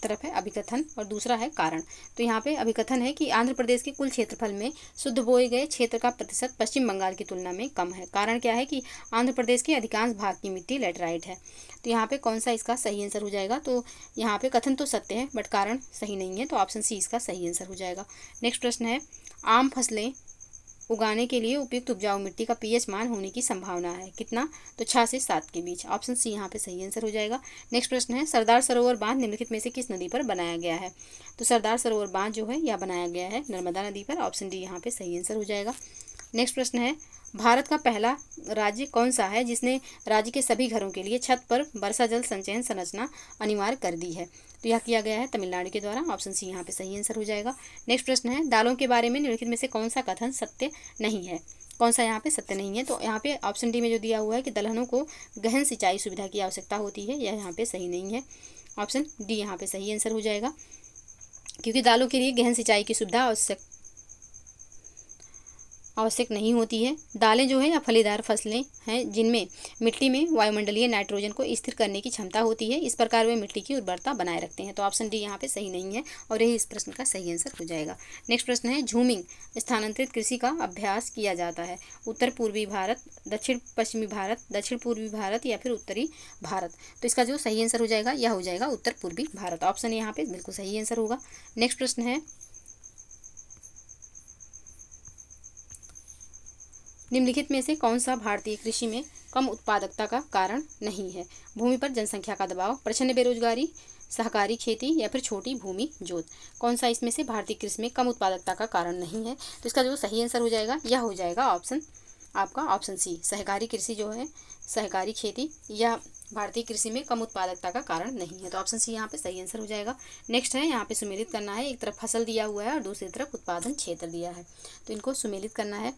तरफ है अभिकथन और दूसरा है कारण। तो यहाँ पे अभिकथन है कि आंध्र प्रदेश के कुल क्षेत्रफल में शुद्ध बोए गए क्षेत्र का प्रतिशत पश्चिम बंगाल की तुलना में कम है। कारण क्या है? कि आंध्र प्रदेश के अधिकांश भाग की मिट्टी लेटराइट है। तो यहाँ पे कौन सा इसका सही आंसर हो जाएगा? तो यहाँ पे कथन तो सत्य है बट कारण सही नहीं है। तो ऑप्शन सी इसका सही आंसर हो जाएगा। नेक्स्ट प्रश्न है, आम फसलें उगाने के लिए उपयुक्त उपजाऊ मिट्टी का पीएच मान होने की संभावना है कितना? तो 6 से 7 के बीच। ऑप्शन सी यहाँ पे सही आंसर हो जाएगा। नेक्स्ट प्रश्न है, सरदार सरोवर बांध निम्नलिखित में से किस नदी पर बनाया गया है? तो सरदार सरोवर बांध जो है यह बनाया गया है नर्मदा नदी पर। ऑप्शन डी यहाँ पे सही आंसर हो जाएगा। नेक्स्ट प्रश्न है, भारत का पहला राज्य कौन सा है जिसने राज्य के सभी घरों के लिए छत पर वर्षा जल संचयन संरचना अनिवार्य कर दी है? तो यह किया गया है तमिलनाडु के द्वारा। ऑप्शन सी यहाँ पे सही आंसर हो जाएगा। नेक्स्ट प्रश्न है, दालों के बारे में निम्नलिखित में से कौन सा कथन सत्य नहीं है? कौन सा यहाँ पे सत्य नहीं है? तो यहाँ पे ऑप्शन डी में जो दिया हुआ है कि दलहनों को गहन सिंचाई सुविधा की आवश्यकता होती है, यह यहाँ पे सही नहीं है। ऑप्शन डी यहाँ पे सही आंसर हो जाएगा, क्योंकि दालों के लिए गहन सिंचाई की सुविधा आवश्यक नहीं होती है। दालें जो है या फलीदार फसलें हैं जिनमें मिट्टी में वायुमंडलीय नाइट्रोजन को स्थिर करने की क्षमता होती है, इस प्रकार वे मिट्टी की उर्वरता बनाए रखते हैं। तो ऑप्शन डी यहाँ पे सही नहीं है और यही इस प्रश्न का सही आंसर हो जाएगा। नेक्स्ट प्रश्न है, झूमिंग स्थानांतरित कृषि का अभ्यास किया जाता है उत्तर पूर्वी भारत, दक्षिण पश्चिमी भारत, दक्षिण पूर्वी भारत या फिर उत्तरी भारत? तो इसका जो सही आंसर हो जाएगा यह हो जाएगा उत्तर पूर्वी भारत। ऑप्शन यहाँ पे बिल्कुल सही आंसर होगा। नेक्स्ट प्रश्न है, निम्नलिखित में से कौन सा भारतीय कृषि में कम उत्पादकता का कारण नहीं है? भूमि पर जनसंख्या का दबाव, प्रचंड बेरोजगारी, सहकारी खेती या फिर छोटी भूमि जोत? कौन सा इसमें से भारतीय कृषि में कम उत्पादकता का कारण नहीं है? तो इसका जो सही आंसर हो जाएगा यह हो जाएगा ऑप्शन आपका ऑप्शन सी, सहकारी कृषि जो है, सहकारी खेती, यह भारतीय कृषि में कम उत्पादकता का कारण नहीं है। तो ऑप्शन सी यहाँ पे सही आंसर हो जाएगा। नेक्स्ट है, यहाँ पे सुमेलित करना है। एक तरफ फसल दिया हुआ है और दूसरी तरफ उत्पादन क्षेत्र दिया है, तो इनको सुमेलित करना है।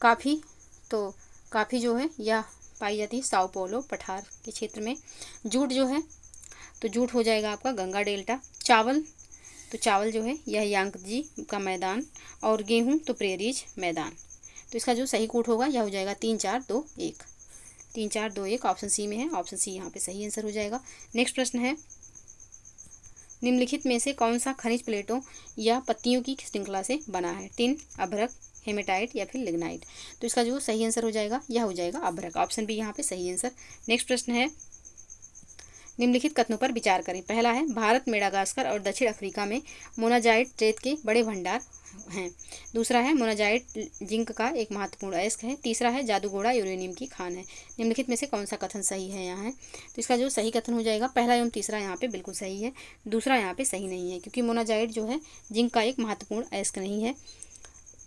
काफ़ी जो है यह पाई जाती है साओ पोलो पठार के क्षेत्र में। जूट जो है, तो जूट हो जाएगा आपका गंगा डेल्टा। चावल, तो चावल जो है यह यांगजी का मैदान, और गेहूं तो प्रेरीज मैदान। तो इसका जो सही कोड होगा यह हो जाएगा 3 4 2 1। 3 4 2 1 ऑप्शन सी में है। ऑप्शन सी यहाँ पे सही आंसर हो जाएगा। नेक्स्ट प्रश्न है, निम्नलिखित में से कौन सा खनिज प्लेटों या पत्तियों की श्रृंखला से बना है? टिन, अभ्रक, हेमेटाइट या फिर लिग्नाइट? तो इसका जो सही आंसर हो जाएगा यह हो जाएगा अभ्रक। ऑप्शन बी यहाँ पे सही आंसर। नेक्स्ट प्रश्न है, निम्नलिखित कथनों पर विचार करें। पहला है, भारत, मेडागास्कर और दक्षिण अफ्रीका में मोनाजाइट रेत के बड़े भंडार हैं। दूसरा है, मोनाजाइट जिंक का एक महत्वपूर्ण अयस्क है। तीसरा है, जादूगोड़ा यूरेनियम की खान है। निम्नलिखित में से कौन सा कथन सही है यहाँ है? तो इसका जो सही कथन हो जाएगा पहला एवं तीसरा यहाँ पे बिल्कुल सही है, दूसरा यहाँ पे सही नहीं है, क्योंकि मोनाजाइट जो है जिंक का एक महत्वपूर्ण अयस्क नहीं है।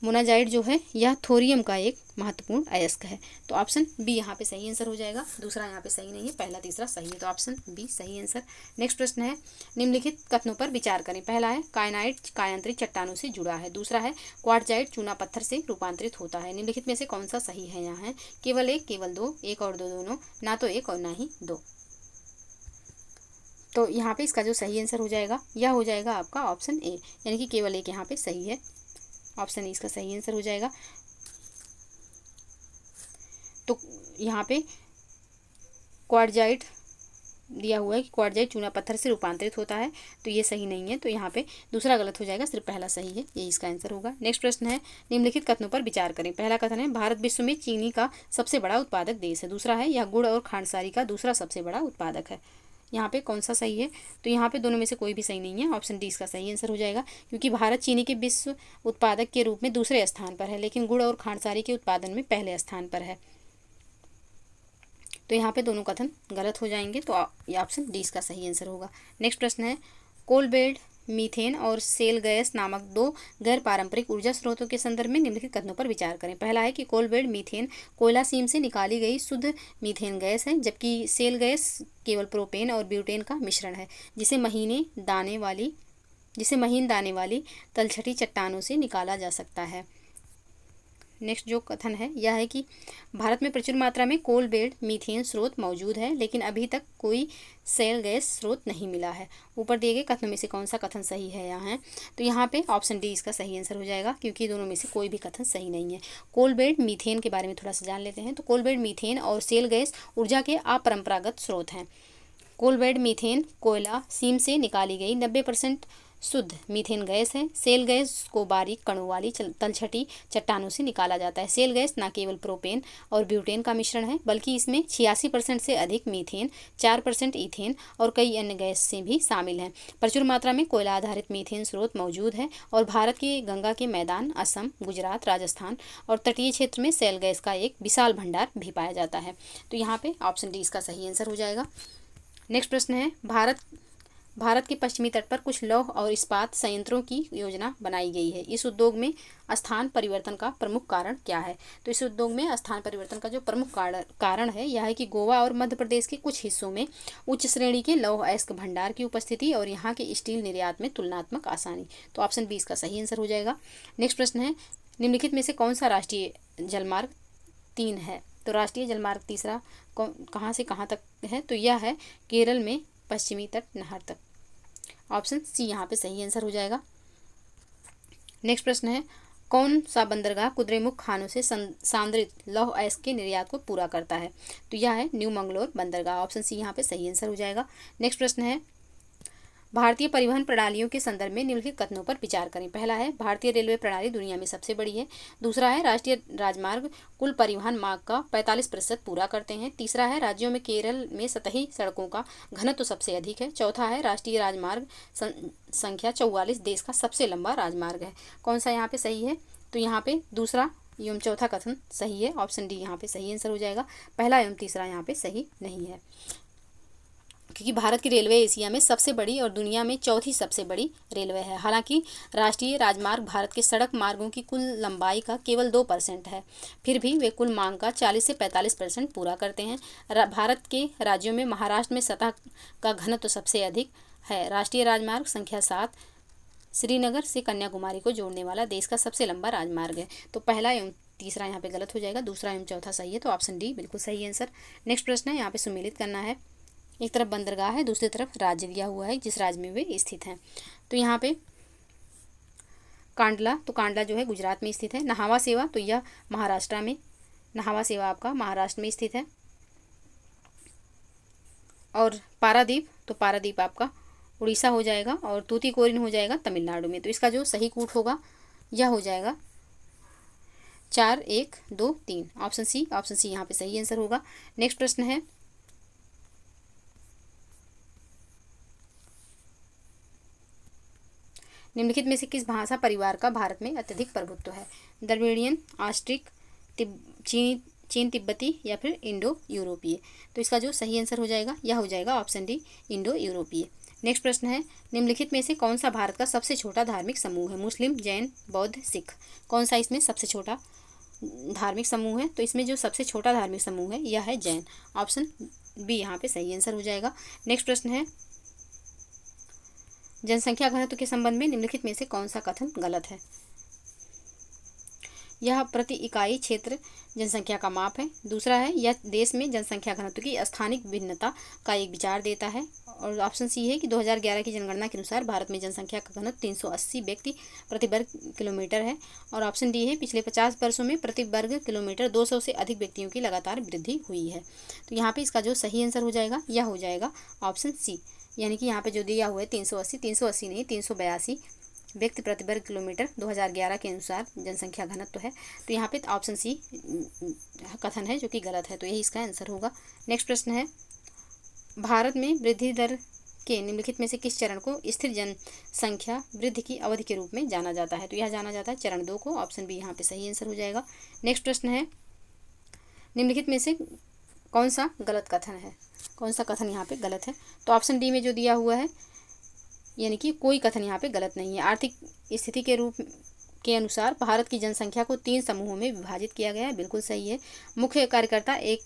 मोनाजाइट जो है यह थोरियम का एक महत्वपूर्ण अयस्क है। तो ऑप्शन बी यहाँ पे सही आंसर हो जाएगा, दूसरा यहाँ पे सही नहीं है, पहला तीसरा सही है। तो ऑप्शन बी सही आंसर। नेक्स्ट प्रश्न है, निम्नलिखित कथनों पर विचार करें। पहला है, कायनाइट कायांतरित चट्टानों से जुड़ा है। दूसरा है, क्वार्टजाइट चूना पत्थर से रूपांतरित होता है। निम्नलिखित में से कौन सा सही है यहाँ है? केवल एक, केवल दो, एक और दो दोनों, ना तो एक और ना ही दो। तो यहाँ पे इसका जो सही आंसर हो जाएगा यह हो जाएगा आपका ऑप्शन ए, यानी कि केवल एक यहाँ पे सही है। ऑप्शन ए इसका सही आंसर हो जाएगा। तो यहाँ पे क्वार्टजाइट दिया हुआ है कि क्वार्टजाइट चूना पत्थर से रूपांतरित होता है, तो ये सही नहीं है, तो यहाँ पे दूसरा गलत हो जाएगा, सिर्फ पहला सही है, ये इसका आंसर होगा। नेक्स्ट प्रश्न है, निम्नलिखित कथनों पर विचार करें। पहला कथन है, भारत विश्व में चीनी का सबसे बड़ा उत्पादक देश है। दूसरा है, यह गुड़ और खांडसारी का दूसरा सबसे बड़ा उत्पादक है। यहाँ पे कौन सा सही है? तो यहाँ पे दोनों में से कोई भी सही नहीं है। ऑप्शन डी इसका सही आंसर हो जाएगा, क्योंकि भारत चीनी के विश्व उत्पादक के रूप में दूसरे स्थान पर है, लेकिन गुड़ और खांडसारी के उत्पादन में पहले स्थान पर है। तो यहाँ पे दोनों कथन गलत हो जाएंगे, तो ये ऑप्शन डी इसका सही आंसर होगा। नेक्स्ट प्रश्न है, कोल बेड, मीथेन और सेल गैस नामक दो गैर पारंपरिक ऊर्जा स्रोतों के संदर्भ में निम्नलिखित कथनों पर विचार करें। पहला है कि कोल बेड मीथेन कोयला सीम से निकाली गई शुद्ध मीथेन गैस है, जबकि सेल गैस केवल प्रोपेन और ब्यूटेन का मिश्रण है, जिसे महीन दाने वाली तलछटी चट्टानों से निकाला जा सकता है। नेक्स्ट जो कथन है यह है कि भारत में प्रचुर मात्रा में कोल बेड मीथेन स्रोत मौजूद है, लेकिन अभी तक कोई सेल गैस स्रोत नहीं मिला है। ऊपर दिए गए कथनों में से कौन सा कथन सही है यहाँ है? तो यहाँ पे ऑप्शन डी इसका सही आंसर हो जाएगा, क्योंकि दोनों में से कोई भी कथन सही नहीं है। कोल बेड मीथेन के बारे में थोड़ा सा जान लेते हैं। तो कोल बेड मीथेन और सेल गैस ऊर्जा के अपरंपरागत स्रोत हैं। कोल बेड मीथेन कोयला सीम से निकाली गई 90% शुद्ध मीथेन गैस है। सेल गैस को बारीक कणों वाली तलछटी चट्टानों से निकाला जाता है। सेल गैस न केवल प्रोपेन और ब्यूटेन का मिश्रण है, बल्कि इसमें 86% से अधिक मीथेन, 4% ईथेन और कई अन्य गैस से भी शामिल हैं। प्रचुर मात्रा में कोयला आधारित मीथेन स्रोत मौजूद है और भारत के गंगा के मैदान, असम, गुजरात, राजस्थान और तटीय क्षेत्र में सेल गैस का एक विशाल भंडार भी पाया जाता है। तो यहाँ पे ऑप्शन डी इसका सही आंसर हो जाएगा। नेक्स्ट प्रश्न है, भारत के पश्चिमी तट पर कुछ लौह और इस्पात संयंत्रों की योजना बनाई गई है। इस उद्योग में स्थान परिवर्तन का प्रमुख कारण क्या है? तो इस उद्योग में स्थान परिवर्तन का जो प्रमुख कारण है यह है कि गोवा और मध्य प्रदेश के कुछ हिस्सों में उच्च श्रेणी के लौह अयस्क भंडार की उपस्थिति और यहाँ के स्टील निर्यात में तुलनात्मक आसानी। तो ऑप्शन बी इसका सही आंसर हो जाएगा। नेक्स्ट प्रश्न है, निम्नलिखित में से कौन सा राष्ट्रीय जलमार्ग 3 है? तो राष्ट्रीय जलमार्ग तीसरा कहाँ से कहाँ तक है? तो यह है केरल में पश्चिमी तट नहर तक। ऑप्शन सी यहाँ पे सही आंसर हो जाएगा। नेक्स्ट प्रश्न है, कौन सा बंदरगाह कुद्रेमुख खानों से सांद्रित लौह अयस्क के निर्यात को पूरा करता है? तो यह है न्यू मंगलोर बंदरगाह। ऑप्शन सी यहाँ पे सही आंसर हो जाएगा। नेक्स्ट प्रश्न है, भारतीय परिवहन प्रणालियों के संदर्भ में निम्नलिखित कथनों पर विचार करें। पहला है, भारतीय रेलवे प्रणाली दुनिया में सबसे बड़ी है। दूसरा है, राष्ट्रीय राजमार्ग कुल परिवहन मार्ग का 45% पूरा करते हैं। तीसरा है, राज्यों में केरल में सतही सड़कों का घनत्व सबसे अधिक है। चौथा है, राष्ट्रीय राजमार्ग संख्या 44 देश का सबसे लंबा राजमार्ग है। कौन सा यहाँ पे सही है? तो यहाँ पे दूसरा एवं चौथा कथन सही है। ऑप्शन डी यहाँ पे सही आंसर हो जाएगा। पहला एवं तीसरा यहाँ पे सही नहीं है, क्योंकि भारत की रेलवे एशिया में सबसे बड़ी और दुनिया में चौथी सबसे बड़ी रेलवे है। हालांकि राष्ट्रीय राजमार्ग भारत के सड़क मार्गों की कुल लंबाई का केवल 2% है, फिर भी वे कुल मांग का 40 से 45% पूरा करते हैं। भारत के राज्यों में महाराष्ट्र में सतह का घनत्व सबसे अधिक है। राष्ट्रीय राजमार्ग संख्या 7 श्रीनगर से कन्याकुमारी को जोड़ने वाला देश का सबसे लंबा राजमार्ग है। तो पहला एवं तीसरा यहाँ पे गलत हो जाएगा, दूसरा एवं चौथा सही है। तो ऑप्शन डी बिल्कुल सही आंसर। नेक्स्ट प्रश्न है, यहाँ पे सुमेलित करना है। एक तरफ बंदरगाह है, दूसरी तरफ राज्य दिया हुआ है जिस राज्य में वे स्थित हैं। तो यहाँ पे कांडला, तो कांडला जो है गुजरात में स्थित है। नहावा सेवा, तो यह महाराष्ट्र में, नहावा सेवा आपका महाराष्ट्र में स्थित है। और पारादीप, तो पारादीप आपका उड़ीसा हो जाएगा। और तूतीकोरिन हो जाएगा तमिलनाडु में। तो इसका जो सही कूट होगा यह हो जाएगा 4 1 2 3। ऑप्शन सी यहाँ पे सही आंसर होगा। नेक्स्ट प्रश्न है, निम्नलिखित में से किस भाषा परिवार का भारत में अत्यधिक प्रभुत्व है? द्रविड़ियन, ऑस्ट्रिक, चीन तिब्बती या फिर इंडो यूरोपीय। तो इसका जो सही आंसर हो जाएगा यह हो जाएगा ऑप्शन डी इंडो यूरोपीय। नेक्स्ट प्रश्न है, निम्नलिखित में से कौन सा भारत का सबसे छोटा धार्मिक समूह है? मुस्लिम, जैन, बौद्ध, सिख। कौन सा इसमें सबसे छोटा धार्मिक समूह है? तो इसमें जो सबसे छोटा धार्मिक समूह है यह है जैन। ऑप्शन बी यहाँ पे सही आंसर हो जाएगा। नेक्स्ट प्रश्न है, जनसंख्या घनत्व के संबंध में निम्नलिखित में से कौन सा कथन गलत है? यह प्रति इकाई क्षेत्र जनसंख्या का माप है। दूसरा है, यह देश में जनसंख्या घनत्व की स्थानिक भिन्नता का एक विचार देता है। और ऑप्शन सी है कि 2011 की जनगणना के अनुसार भारत में जनसंख्या का घनत्व 380 व्यक्ति प्रति वर्ग किलोमीटर है। और ऑप्शन डी है, पिछले 50 वर्षों में प्रति वर्ग किलोमीटर 200 से अधिक व्यक्तियों की लगातार वृद्धि हुई है। तो यहाँ पे इसका जो सही आंसर हो जाएगा यह हो जाएगा ऑप्शन सी, यानी कि यहाँ पे जो दिया हुआ है 380 नहीं 382 व्यक्ति प्रति वर्ग किलोमीटर 2011 के अनुसार जनसंख्या घनत्व है। तो यहाँ पे ऑप्शन सी कथन है जो कि गलत है, तो यही इसका आंसर होगा। नेक्स्ट प्रश्न है, भारत में वृद्धि दर के निम्नलिखित में से किस चरण को स्थिर जनसंख्या वृद्धि की अवधि के रूप में जाना जाता है? तो यह जाना जाता है चरण 2 को। ऑप्शन बी यहाँ पे सही आंसर हो जाएगा। नेक्स्ट प्रश्न है, निम्नलिखित में से कौन सा गलत कथन है? कौन सा कथन यहाँ पे गलत है? तो ऑप्शन डी में जो दिया हुआ है यानी कि कोई कथन यहाँ पे गलत नहीं है। आर्थिक स्थिति के रूप के अनुसार भारत की जनसंख्या को 3 समूहों में विभाजित किया गया है, बिल्कुल सही है। मुख्य कार्यकर्ता एक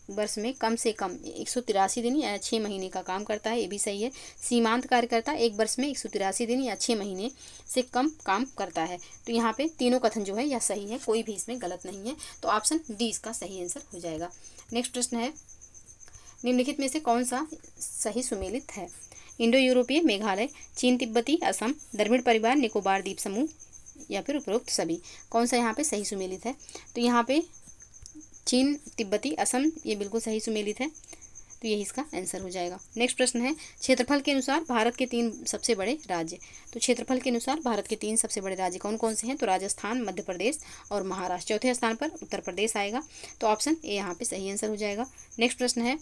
वर्ष में कम से कम 183 दिन या 6 महीने का काम करता है, ये भी सही है। सीमांत कार्यकर्ता एक वर्ष में 183 दिन या 6 महीने से कम काम करता है। तो यहाँ पे तीनों कथन जो है यह सही है, कोई भी इसमें गलत नहीं है। तो ऑप्शन डी इसका सही आंसर हो जाएगा। नेक्स्ट प्रश्न है, निम्नलिखित में से कौन सा सही सुमेलित है? इंडो यूरोपीय, मेघालय, चीन तिब्बती, असम, द्रविड़ परिवार, निकोबार द्वीप समूह या फिर उपरोक्त सभी। कौन सा यहाँ पे सही सुमेलित है? तो यहाँ पे चीन तिब्बती असम ये बिल्कुल सही सुमेलित है, तो यही इसका आंसर हो जाएगा। नेक्स्ट प्रश्न है, क्षेत्रफल के अनुसार भारत के 3 सबसे बड़े राज्य। तो क्षेत्रफल के अनुसार भारत के 3 सबसे बड़े राज्य कौन कौन से हैं? तो राजस्थान, मध्य प्रदेश और महाराष्ट्र। चौथे स्थान पर उत्तर प्रदेश आएगा। तो ऑप्शन ए यहाँ पे सही आंसर हो जाएगा। नेक्स्ट प्रश्न है,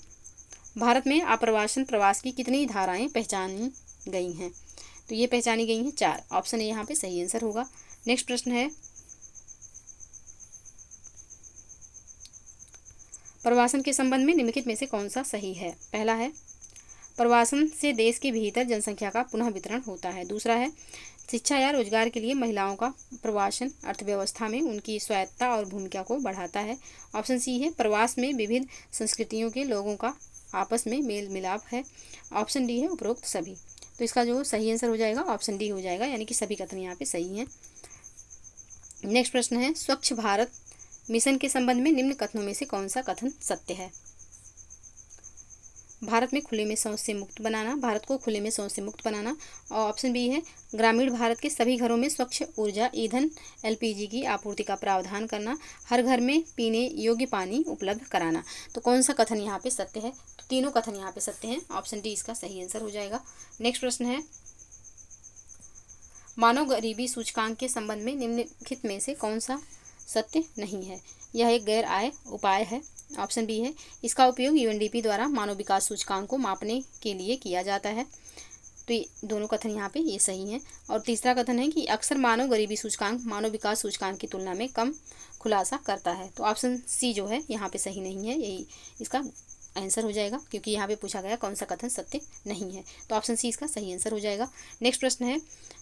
भारत में आप्रवासन प्रवास की कितनी धाराएं पहचानी गई हैं? तो ये पहचानी गई हैं 4। ऑप्शन ए यहाँ पे सही आंसर होगा। नेक्स्ट प्रश्न है, प्रवासन के संबंध में निम्नलिखित में से कौन सा सही है? पहला है, प्रवासन से देश के भीतर जनसंख्या का पुनः वितरण होता है। दूसरा है शिक्षा या रोजगार के लिए महिलाओं का प्रवासन अर्थव्यवस्था में उनकी स्वायत्तता और भूमिका को बढ़ाता है। ऑप्शन सी है प्रवास में विविध संस्कृतियों के लोगों का आपस में मेल मिलाप है। ऑप्शन डी है उपरोक्त सभी। तो इसका जो सही आंसर हो जाएगा ऑप्शन डी हो जाएगा, यानी कि सभी कथन यहाँ पे सही हैं। नेक्स्ट प्रश्न है स्वच्छ भारत मिशन के संबंध में निम्न कथनों में से कौन सा कथन सत्य है। भारत में खुले में शौच से मुक्त बनाना, भारत को खुले में शौच से मुक्त बनाना। और ऑप्शन बी है ग्रामीण भारत के सभी घरों में स्वच्छ ऊर्जा ईंधन एलपीजी की आपूर्ति का प्रावधान करना, हर घर में पीने योग्य पानी उपलब्ध कराना। तो कौन सा कथन यहाँ पे सत्य है। तो तीनों कथन यहाँ पे सत्य हैं, ऑप्शन डी इसका सही आंसर हो जाएगा। नेक्स्ट प्रश्न है मानव गरीबी सूचकांक के संबंध में निम्नलिखित में से कौन सा सत्य नहीं है। यह एक गैर आय उपाय है। ऑप्शन बी है इसका उपयोग यूएनडीपी द्वारा मानव विकास सूचकांक को मापने के लिए किया जाता है। तो ये दोनों कथन यहाँ पे ये सही हैं। और तीसरा कथन है कि अक्सर मानव गरीबी सूचकांक मानव विकास सूचकांक की तुलना में कम खुलासा करता है। तो ऑप्शन सी जो है यहाँ पे सही नहीं है, यही इसका आंसर हो जाएगा, क्योंकि यहाँ पे पूछा गया कौन सा कथन सत्य नहीं है। तो ऑप्शन सी इसका सही आंसर हो जाएगा। नेक्स्ट प्रश्न है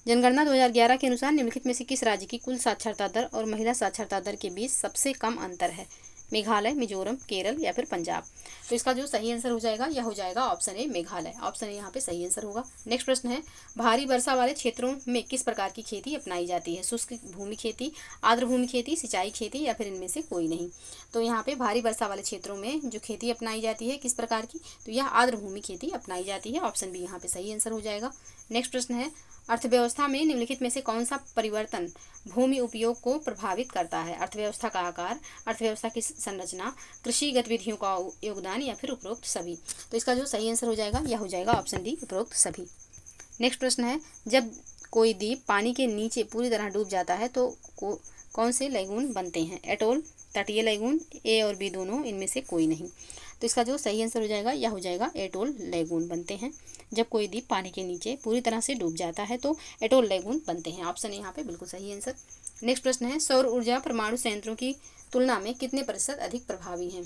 जनगणना 2011 के अनुसार निम्नलिखित में से किस राज्य की कुल साक्षरता दर और महिला साक्षरता दर के बीच सबसे कम अंतर है। मेघालय, मिजोरम, केरल या फिर पंजाब। तो इसका जो सही आंसर हो जाएगा यह हो जाएगा option A Meghalaya. Option A यहाँ पे सही आंसर होगा। नेक्स्ट प्रश्न है भारी वर्षा वाले क्षेत्रों में किस प्रकार की खेती अपनाई जाती है। शुष्क भूमि खेती, आर्द्र भूमि खेती, सिंचाई खेती या फिर इनमें से कोई नहीं। तो यहाँ पे भारी वर्षा वाले क्षेत्रों में जो खेती अपनाई जाती है किस प्रकार की, तो यह आर्द्र भूमि खेती अपनाई जाती है। ऑप्शन बी यहाँ पे सही आंसर हो जाएगा। नेक्स्ट प्रश्न है अर्थव्यवस्था में निम्नलिखित में से कौन सा परिवर्तन भूमि उपयोग को प्रभावित करता है। अर्थव्यवस्था का आकार, अर्थव्यवस्था की संरचना, कृषि गतिविधियों का योगदान या फिर उपरोक्त सभी। तो इसका जो सही आंसर हो जाएगा यह हो जाएगा ऑप्शन डी उपरोक्त सभी। नेक्स्ट प्रश्न है जब कोई द्वीप पानी के नीचे पूरी तरह डूब जाता है तो कौन से लैगून बनते हैं। एटोल, तटीय लैगून, ए और बी दोनों, इनमें से कोई नहीं। तो इसका जो सही आंसर हो जाएगा यह हो जाएगा एटोल लैगून बनते हैं। जब कोई द्वीप पानी के नीचे पूरी तरह से डूब जाता है तो एटोल लैगून बनते हैं। ऑप्शन यहाँ पे बिल्कुल सही आंसर। नेक्स्ट प्रश्न है सौर ऊर्जा परमाणु संयंत्रों की तुलना में कितने प्रतिशत अधिक प्रभावी हैं।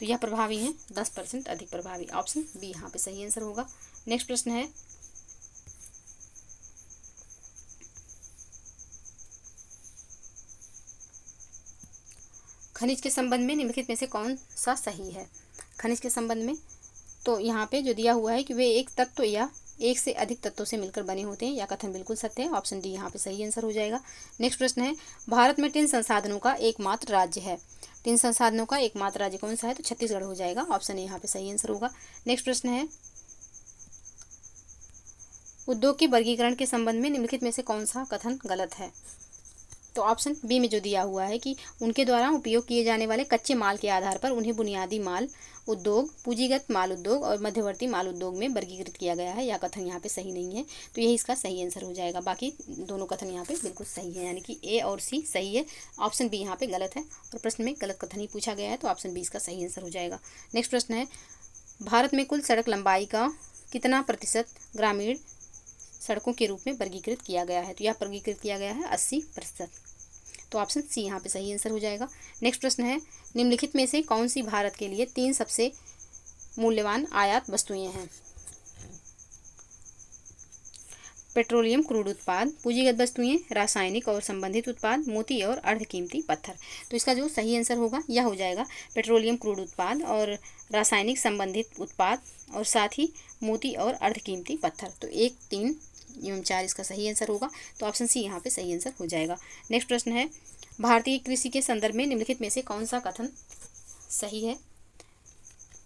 तो यह प्रभावी हैं 10% अधिक प्रभावी। ऑप्शन बी यहाँ पे सही आंसर होगा। नेक्स्ट प्रश्न है खनिज के संबंध में निम्नलिखित में से कौन सा सही है। खनिज के संबंध में तो यहाँ पे जो दिया हुआ है कि वे एक तत्व या एक से अधिक तत्वों से मिलकर बने होते हैं, यह कथन बिल्कुल सत्य है। ऑप्शन डी यहाँ पे सही आंसर हो जाएगा। नेक्स्ट प्रश्न है भारत में टिन संसाधनों का एकमात्र राज्य है। टिन संसाधनों का एकमात्र राज्य कौन सा है, तो छत्तीसगढ़ हो जाएगा। ऑप्शन ए यहाँ पे सही आंसर होगा। नेक्स्ट प्रश्न है उद्योग के वर्गीकरण के संबंध में निम्नलिखित में से कौन सा कथन गलत है। तो ऑप्शन बी में जो दिया हुआ है कि उनके द्वारा उपयोग किए जाने वाले कच्चे माल के आधार पर उन्हें बुनियादी माल उद्योग, पूंजीगत माल उद्योग और मध्यवर्ती माल उद्योग में वर्गीकृत किया गया है, यह कथन यहाँ पे सही नहीं है। तो यही इसका सही आंसर हो जाएगा। बाकी दोनों कथन यहाँ पे बिल्कुल सही है, यानी कि ए और सी सही है। ऑप्शन बी यहाँ पे गलत है और प्रश्न में गलत कथन ही पूछा गया है, तो ऑप्शन बी इसका सही आंसर हो जाएगा। नेक्स्ट प्रश्न है भारत में कुल सड़क लंबाई का कितना प्रतिशत ग्रामीण सड़कों के रूप में वर्गीकृत किया गया है। तो यह वर्गीकृत किया गया है 80%। तो ऑप्शन सी यहाँ पे सही आंसर हो जाएगा। नेक्स्ट प्रश्न है निम्नलिखित में से कौन सी भारत के लिए 3 सबसे मूल्यवान आयात वस्तुएं हैं। पेट्रोलियम क्रूड उत्पाद, पूंजीगत वस्तुएं, रासायनिक और संबंधित उत्पाद, मोती और अर्धकीमती पत्थर। तो इसका जो सही आंसर होगा यह हो जाएगा पेट्रोलियम क्रूड उत्पाद और रासायनिक संबंधित उत्पाद और साथ ही मोती और अर्धकीमती पत्थर। तो 1, 3 एवं 4 इसका सही आंसर होगा। तो ऑप्शन सी यहाँ पे सही आंसर हो जाएगा। नेक्स्ट प्रश्न है भारतीय कृषि के संदर्भ में निम्नलिखित में से कौन सा कथन सही है।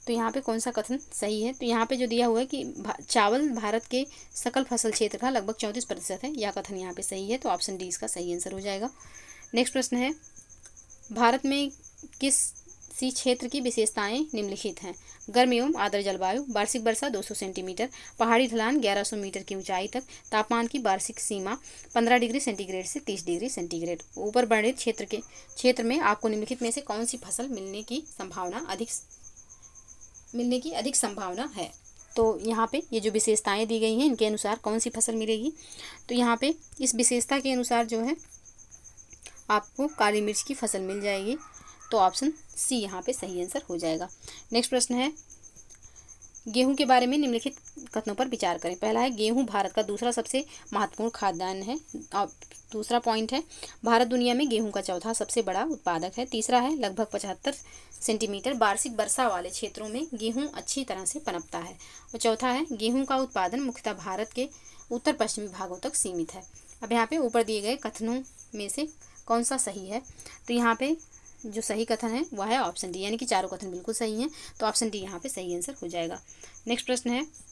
तो यहाँ पे कौन सा कथन सही है, तो यहाँ पे जो दिया हुआ है कि चावल भारत के सकल फसल क्षेत्र का लगभग 34% है, यह कथन यहाँ पे सही है। तो ऑप्शन डी इसका सही आंसर हो जाएगा। नेक्स्ट प्रश्न है भारत में किसी क्षेत्र की विशेषताएं निम्नलिखित हैं। गर्म एवं आर्द्र जलवायु, वार्षिक वर्षा 200 सेंटीमीटर, पहाड़ी ढलान 1100 मीटर की ऊंचाई तक, तापमान की वार्षिक सीमा 15 डिग्री सेंटीग्रेड से 30 डिग्री सेंटीग्रेड। ऊपर वर्णित क्षेत्र में आपको निम्नलिखित में से कौन सी फसल मिलने की अधिक संभावना है। तो यहाँ पे ये जो विशेषताएं दी गई हैं इनके अनुसार कौन सी फसल मिलेगी। तो यहाँ पे इस विशेषता के अनुसार जो है आपको काली मिर्च की फसल मिल जाएगी। तो ऑप्शन सी यहाँ पे सही आंसर हो जाएगा। नेक्स्ट प्रश्न है गेहूं के बारे में निम्नलिखित कथनों पर विचार करें। पहला है, गेहूं भारत का दूसरा सबसे महत्वपूर्ण खाद्यान्न है। और दूसरा पॉइंट है, भारत दुनिया में गेहूं का चौथा सबसे बड़ा उत्पादक है। तीसरा है, लगभग 75 सेंटीमीटर वार्षिक वर्षा वाले क्षेत्रों में गेहूं अच्छी तरह से पनपता है। और चौथा है, गेहूं का उत्पादन मुख्यतः भारत के उत्तर पश्चिमी भागों तक सीमित है। अब यहाँ पे ऊपर दिए गए कथनों में से कौन सा सही है? तो यहाँ पे जो सही कथन है वह है ऑप्शन डी, यानी कि चारों कथन बिल्कुल सही हैं, तो ऑप्शन डी यहाँ पे सही आंसर हो जाएगा। नेक्स्ट प्रश्न है,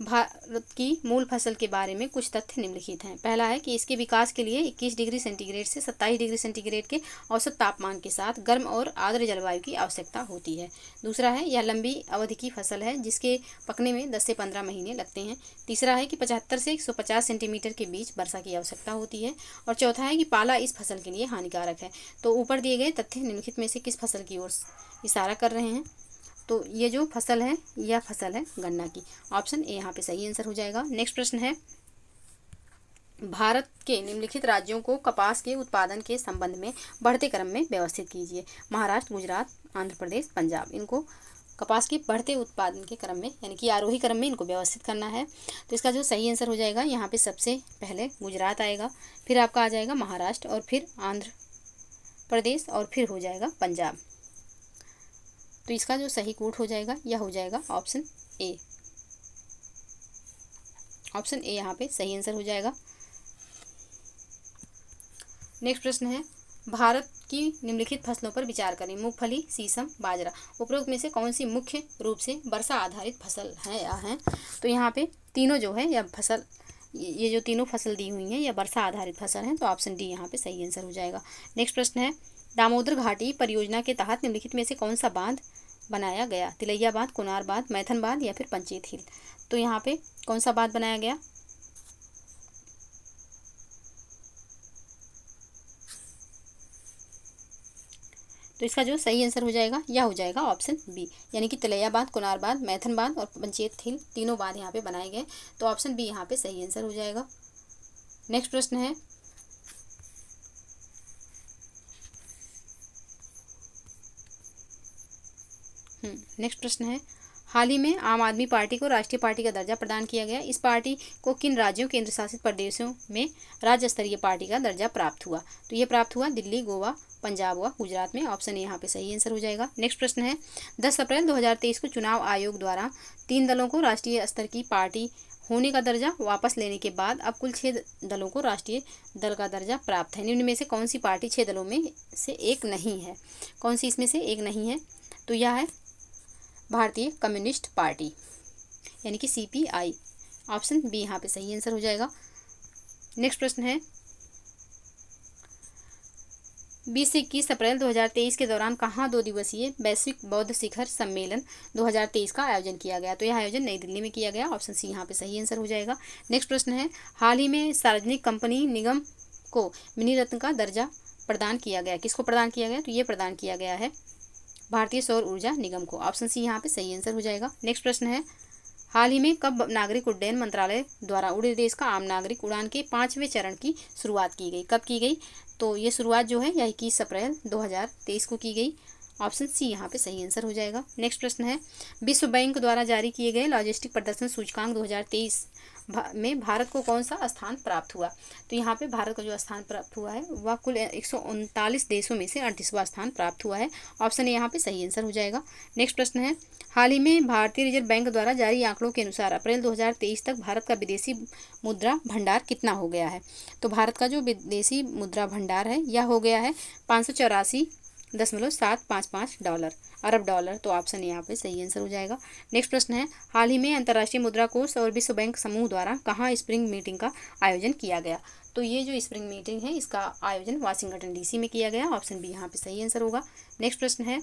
भारत की मूल फसल के बारे में कुछ तथ्य निम्नलिखित हैं। पहला है कि इसके विकास के लिए 21 डिग्री सेंटीग्रेड से 27 डिग्री सेंटीग्रेड के औसत तापमान के साथ गर्म और आर्द्र जलवायु की आवश्यकता होती है। दूसरा है, यह लंबी अवधि की फसल है जिसके पकने में 10 से 15 महीने लगते हैं। तीसरा है कि 75 से 150 सेंटीमीटर के बीच वर्षा की आवश्यकता होती है। और चौथा है कि पाला इस फसल के लिए हानिकारक है। तो ऊपर दिए गए तथ्य निम्नलिखित में से किस फसल की ओर इशारा कर रहे हैं? तो ये जो फसल है यह फसल है गन्ना की। ऑप्शन ए यहाँ पे सही आंसर हो जाएगा। नेक्स्ट प्रश्न है, भारत के निम्नलिखित राज्यों को कपास के उत्पादन के संबंध में बढ़ते क्रम में व्यवस्थित कीजिए। महाराष्ट्र, गुजरात, आंध्र प्रदेश, पंजाब। इनको कपास के बढ़ते उत्पादन के क्रम में, यानी कि आरोही क्रम में इनको व्यवस्थित करना है। तो इसका जो सही आंसर हो जाएगा यहाँ पे सबसे पहले गुजरात आएगा, फिर आपका आ जाएगा महाराष्ट्र, और फिर आंध्र प्रदेश, और फिर हो जाएगा पंजाब। तो इसका जो सही कोड हो जाएगा यह हो जाएगा ऑप्शन ए। ऑप्शन ए यहाँ पे सही आंसर हो जाएगा। नेक्स्ट प्रश्न है, भारत की निम्नलिखित फसलों पर विचार करें। मूंगफली, शीशम, बाजरा। उपरोक्त में से कौन सी मुख्य रूप से वर्षा आधारित फसल है या हैं? तो यहाँ पे तीनों जो है यह फसल, ये जो तीनों फसल दी हुई हैं यह वर्षा आधारित फसल हैं, तो ऑप्शन डी यहाँ पे सही आंसर हो जाएगा। नेक्स्ट प्रश्न है, दामोदर घाटी परियोजना के तहत निम्नलिखित में से कौन सा बांध बनाया गया? तिलैया बांध, कुनार बांध, मैथन बांध या फिर पंचेत हिल। तो यहाँ पे कौन सा बांध बनाया गया? तो इसका जो सही आंसर हो जाएगा यह हो जाएगा ऑप्शन बी, यानी कि तिलैया बांध, कुनार बांध, मैथन बांध और पंचेत हिल तीनों बांध यहाँ पे बनाए गए, तो ऑप्शन बी यहाँ पे सही आंसर हो जाएगा। नेक्स्ट प्रश्न है, नेक्स्ट प्रश्न है, हाल ही में आम आदमी पार्टी को राष्ट्रीय पार्टी का दर्जा प्रदान किया गया। इस पार्टी को किन राज्यों, केंद्र शासित प्रदेशों में राज्य स्तरीय पार्टी का दर्जा प्राप्त हुआ? तो ये प्राप्त हुआ दिल्ली, गोवा, पंजाब व गुजरात में। ऑप्शन ए यहाँ पे सही आंसर हो जाएगा। नेक्स्ट प्रश्न है, 10 अप्रैल 2023 को चुनाव आयोग द्वारा 3 दलों को राष्ट्रीय स्तर की पार्टी होने का दर्जा वापस लेने के बाद अब कुल 6 दलों को राष्ट्रीय दल का दर्जा प्राप्त है। निम्न में से कौन सी पार्टी 6 दलों में से एक नहीं है? कौन सी इसमें से एक नहीं है? तो यह है भारतीय कम्युनिस्ट पार्टी, यानी कि CPI। ऑप्शन बी यहाँ पे सही आंसर हो जाएगा। नेक्स्ट प्रश्न है, 20 से 21 अप्रैल 2023 के दौरान कहाँ 2 दिवसीय वैश्विक बौद्ध शिखर सम्मेलन 2023 का आयोजन किया गया? तो यह आयोजन नई दिल्ली में किया गया। ऑप्शन सी यहाँ पे सही आंसर हो जाएगा। नेक्स्ट प्रश्न है, हाल ही में सार्वजनिक कंपनी निगम को मिनी रत्न का दर्जा प्रदान किया गया। किसको प्रदान किया गया? तो ये प्रदान किया गया है भारतीय सौर ऊर्जा निगम को। ऑप्शन सी यहाँ पे सही आंसर हो जाएगा। नेक्स्ट प्रश्न है, हाल ही में कब नागरिक उड्डयन मंत्रालय द्वारा उड़े देश का आम नागरिक उड़ान के 5वें चरण की शुरुआत की गई? कब की गई? तो ये शुरुआत जो है यह 21 अप्रैल 2023 को की गई। ऑप्शन सी यहाँ पे सही आंसर हो जाएगा। नेक्स्ट प्रश्न है, विश्व बैंक द्वारा जारी किए गए लॉजिस्टिक प्रदर्शन सूचकांक 2023 में भारत को कौन सा स्थान प्राप्त हुआ? तो यहाँ पे भारत को जो स्थान प्राप्त हुआ है वह कुल 139 देशों में से 38वां स्थान प्राप्त हुआ है। ऑप्शन ए यहाँ पे सही आंसर हो जाएगा। नेक्स्ट प्रश्न है, हाल ही में भारतीय रिजर्व बैंक द्वारा जारी आंकड़ों के अनुसार अप्रैल 2023 तक भारत का विदेशी मुद्रा भंडार कितना हो गया है? तो भारत का जो विदेशी मुद्रा भंडार है यह हो गया है 584.755 अरब डॉलर। तो ऑप्शन यहाँ पे सही आंसर हो जाएगा। नेक्स्ट प्रश्न है, हाल ही में अंतर्राष्ट्रीय मुद्रा कोष और विश्व बैंक समूह द्वारा कहाँ स्प्रिंग मीटिंग का आयोजन किया गया? तो ये जो स्प्रिंग मीटिंग है इसका आयोजन वाशिंगटन DC में किया गया। ऑप्शन बी यहाँ पे सही आंसर होगा। नेक्स्ट प्रश्न है,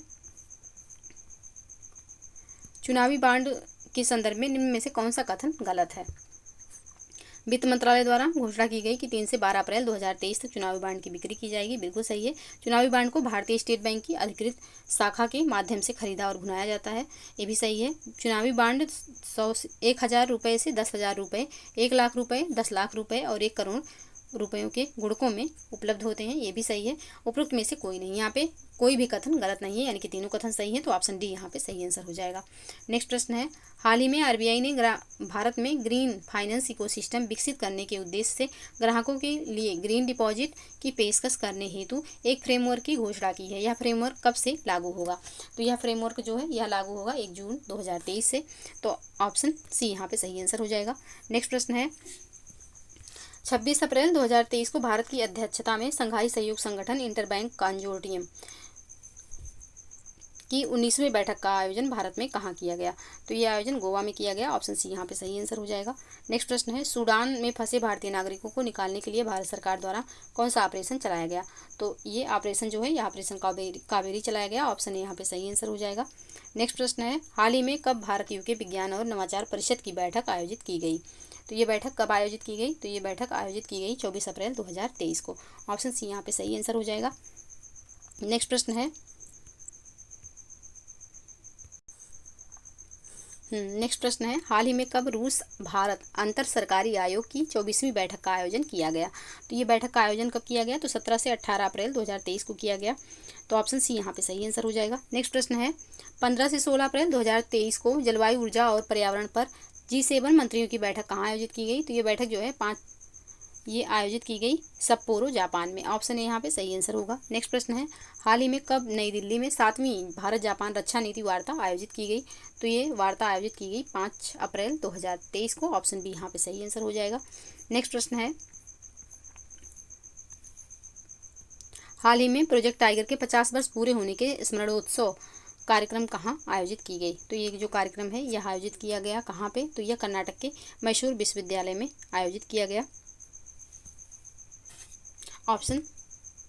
चुनावी बांड के संदर्भ में निम्न में से कौन सा कथन गलत है? वित्त मंत्रालय द्वारा घोषणा की गई कि 3 से 12 अप्रैल 2023 तक चुनावी बांड की बिक्री की जाएगी। बिल्कुल सही है। चुनावी बांड को भारतीय स्टेट बैंक की अधिकृत शाखा के माध्यम से खरीदा और भुनाया जाता है। ये भी सही है। चुनावी बांड 1,000 रुपये से 10,000 रुपये, 1 लाख रुपये, 10 लाख रुपये और 1 करोड़ रुपयों के गुणकों में उपलब्ध होते हैं, ये भी सही है। उपरोक्त में से कोई नहीं, यहाँ पे कोई भी कथन गलत नहीं है, यानी कि तीनों कथन सही है, तो ऑप्शन डी यहाँ पे सही आंसर हो जाएगा। नेक्स्ट प्रश्न है, हाल ही में आरबीआई ने भारत में ग्रीन फाइनेंस इकोसिस्टम विकसित करने के उद्देश्य से ग्राहकों के लिए ग्रीन डिपॉजिट की पेशकश करने हेतु एक फ्रेमवर्क की घोषणा की है। यह फ्रेमवर्क कब से लागू होगा? तो यह फ्रेमवर्क जो है यह लागू होगा 1 जून 2023 से, तो ऑप्शन सी यहाँ पे सही आंसर हो जाएगा। नेक्स्ट प्रश्न है, 26 अप्रैल 2023 को भारत की अध्यक्षता में संघाई सहयोग संगठन इंटरबैंक कंजोर्टियम की 19वीं बैठक का आयोजन भारत में कहाँ किया गया? तो ये आयोजन गोवा में किया गया, ऑप्शन सी यहाँ पे सही आंसर हो जाएगा। नेक्स्ट प्रश्न है, सूडान में फंसे भारतीय नागरिकों को निकालने के लिए भारत सरकार द्वारा कौन सा ऑपरेशन चलाया गया? तो ये ऑपरेशन जो है यह ऑपरेशन कावेरी चलाया गया, ऑप्शन यहाँ पे सही आंसर हो जाएगा। नेक्स्ट प्रश्न है, हाल ही में कब भारत यूके विज्ञान और नवाचार परिषद की बैठक आयोजित की गई? तो ये बैठक कब आयोजित की गई? तो ये बैठक आयोजित की गई 24 अप्रैल 2023 को, ऑप्शन सी यहाँ पे सही आंसर हो जाएगा। नेक्स्ट प्रश्न है, नेक्स्ट प्रश्न है, हाल ही में कब रूस भारत अंतर सरकारी आयोग की 24वीं बैठक का आयोजन किया गया? तो ये बैठक का आयोजन कब किया गया? तो 17 से 18 अप्रैल 2023 को किया गया, तो ऑप्शन सी यहाँ पे सही आंसर हो जाएगा। नेक्स्ट प्रश्न है, 15 से 16 अप्रैल 2023 को जलवायु, ऊर्जा और पर्यावरण पर G7 मंत्रियों की बैठक कहाँ आयोजित की गई? तो ये बैठक जो है ये आयोजित की गई सप्पोरो जापान में, ऑप्शन यहाँ पे सही आंसर होगा। नेक्स्ट प्रश्न है, हाल ही में कब नई दिल्ली में 7वीं भारत जापान रक्षा नीति वार्ता आयोजित की गई? तो ये वार्ता आयोजित की गई 5 अप्रैल 2023 को, ऑप्शन बी यहाँ पे सही आंसर हो जाएगा। नेक्स्ट प्रश्न है, हाल ही में प्रोजेक्ट टाइगर के 50 वर्ष पूरे होने के स्मरणोत्सव कार्यक्रम कहाँ आयोजित की गई? तो ये जो कार्यक्रम है यह आयोजित किया गया कहाँ पे? तो यह कर्नाटक के मैसूर विश्वविद्यालय में आयोजित किया गया, ऑप्शन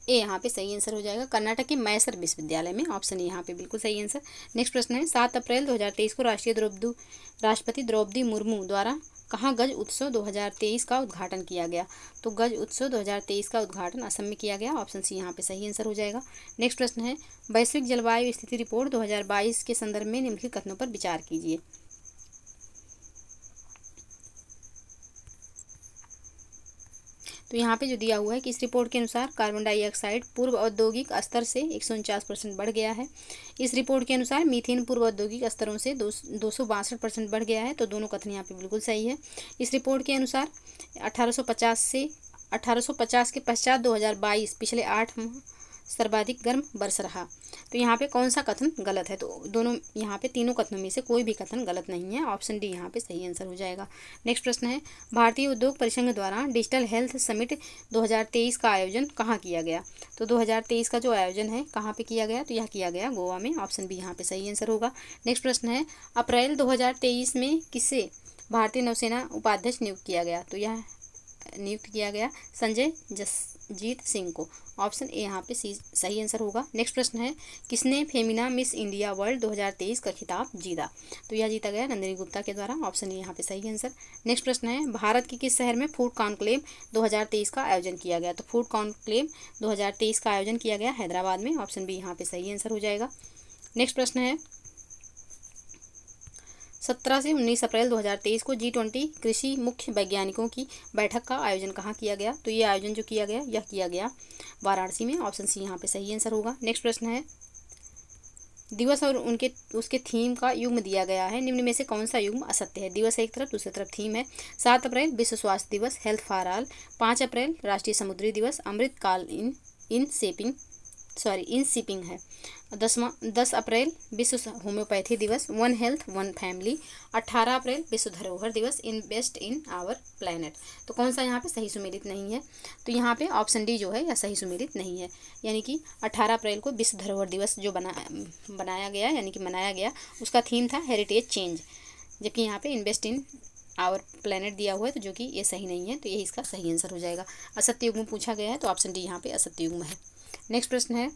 ए यहाँ पे सही आंसर हो जाएगा। कर्नाटक के मैसूर विश्वविद्यालय में, ऑप्शन ए यहाँ पे बिल्कुल सही आंसर। नेक्स्ट प्रश्न है, 7 अप्रैल 2023 को राष्ट्रपति द्रौपदी मुर्मू द्वारा कहाँ गज उत्सव 2023 का उद्घाटन किया गया? तो गज उत्सव 2023 का उद्घाटन असम में किया गया, ऑप्शन सी यहाँ पे सही आंसर हो जाएगा। नेक्स्ट प्रश्न है, वैश्विक जलवायु स्थिति रिपोर्ट 2022 के संदर्भ में निम्नलिखित कथनों पर विचार कीजिए। तो यहाँ पे जो दिया हुआ है कि इस रिपोर्ट के अनुसार कार्बन डाइऑक्साइड पूर्व औद्योगिक स्तर से 149% बढ़ गया है। इस रिपोर्ट के अनुसार मीथेन पूर्व औद्योगिक स्तरों से 262% बढ़ गया है, तो दोनों कथन यहाँ पे बिल्कुल सही है। इस रिपोर्ट के अनुसार 1850 के पश्चात 2022 पिछले 8 माह सर्वाधिक गर्म वर्ष रहा। तो यहाँ पे कौन सा कथन गलत है? तो दोनों यहाँ पे तीनों कथनों में से कोई भी कथन गलत नहीं है, ऑप्शन डी यहाँ पे सही आंसर हो जाएगा। नेक्स्ट प्रश्न है, भारतीय उद्योग परिसंघ द्वारा डिजिटल हेल्थ समिट 2023 का आयोजन कहाँ किया गया? तो 2023 का जो आयोजन है कहाँ पे किया गया? तो यह किया गया गोवा में, ऑप्शन बी यहाँ पे सही आंसर होगा। नेक्स्ट प्रश्न है, अप्रैल 2023 में किसे भारतीय नौसेना उपाध्यक्ष नियुक्त किया गया? तो यह नियुक्त किया गया संजय जसजीत सिंह को, ऑप्शन ए यहाँ पे सही आंसर होगा। नेक्स्ट प्रश्न है, किसने फेमिना मिस इंडिया वर्ल्ड 2023 का खिताब जीता? तो यह जीता गया नंदिनी गुप्ता के द्वारा, ऑप्शन ए यहाँ पे सही आंसर। नेक्स्ट प्रश्न है, भारत के किस शहर में फूड कॉन्क्लेव 2023 का आयोजन किया गया? तो फूड कॉन्क्लेव 2023 का आयोजन किया गया हैदराबाद में, ऑप्शन बी यहाँ पे सही आंसर हो जाएगा। नेक्स्ट प्रश्न है, 17 से 19 अप्रैल 2023 को G20 कृषि मुख्य वैज्ञानिकों की बैठक का आयोजन कहाँ किया गया? तो ये आयोजन जो किया गया यह किया गया वाराणसी में, ऑप्शन सी यहाँ पे सही आंसर होगा। नेक्स्ट प्रश्न है, दिवस और उसके थीम का युग्म दिया गया है, निम्न में से कौन सा युग्म असत्य है? दिवस एक तरफ, दूसरी तरफ थीम है। 7 अप्रैल विश्व स्वास्थ्य दिवस, हेल्थ फॉर ऑल। 5 अप्रैल राष्ट्रीय समुद्री दिवस, अमृत काल इन शिपिंग है। 10 अप्रैल विश्व होम्योपैथी दिवस, वन हेल्थ वन फैमिली। 18 अप्रैल विश्व धरोहर दिवस, इन्वेस्ट इन आवर प्लैनेट। तो कौन सा यहाँ पे सही सुमेलित नहीं है? तो यहाँ पे ऑप्शन डी जो है यह सही सुमेलित नहीं है, यानी कि 18 अप्रैल को विश्व धरोहर दिवस जो बनाया गया यानी कि मनाया गया, उसका थीम था हेरिटेज चेंज, जबकि यहाँ पे इन्वेस्ट इन आवर प्लैनेट दिया हुआ है, तो जो कि ये सही नहीं है, तो यही इसका सही आंसर हो जाएगा। असत्य युग्म पूछा गया है, तो ऑप्शन डी यहाँ पे असत्य युग्म है। नेक्स्ट प्रश्न है,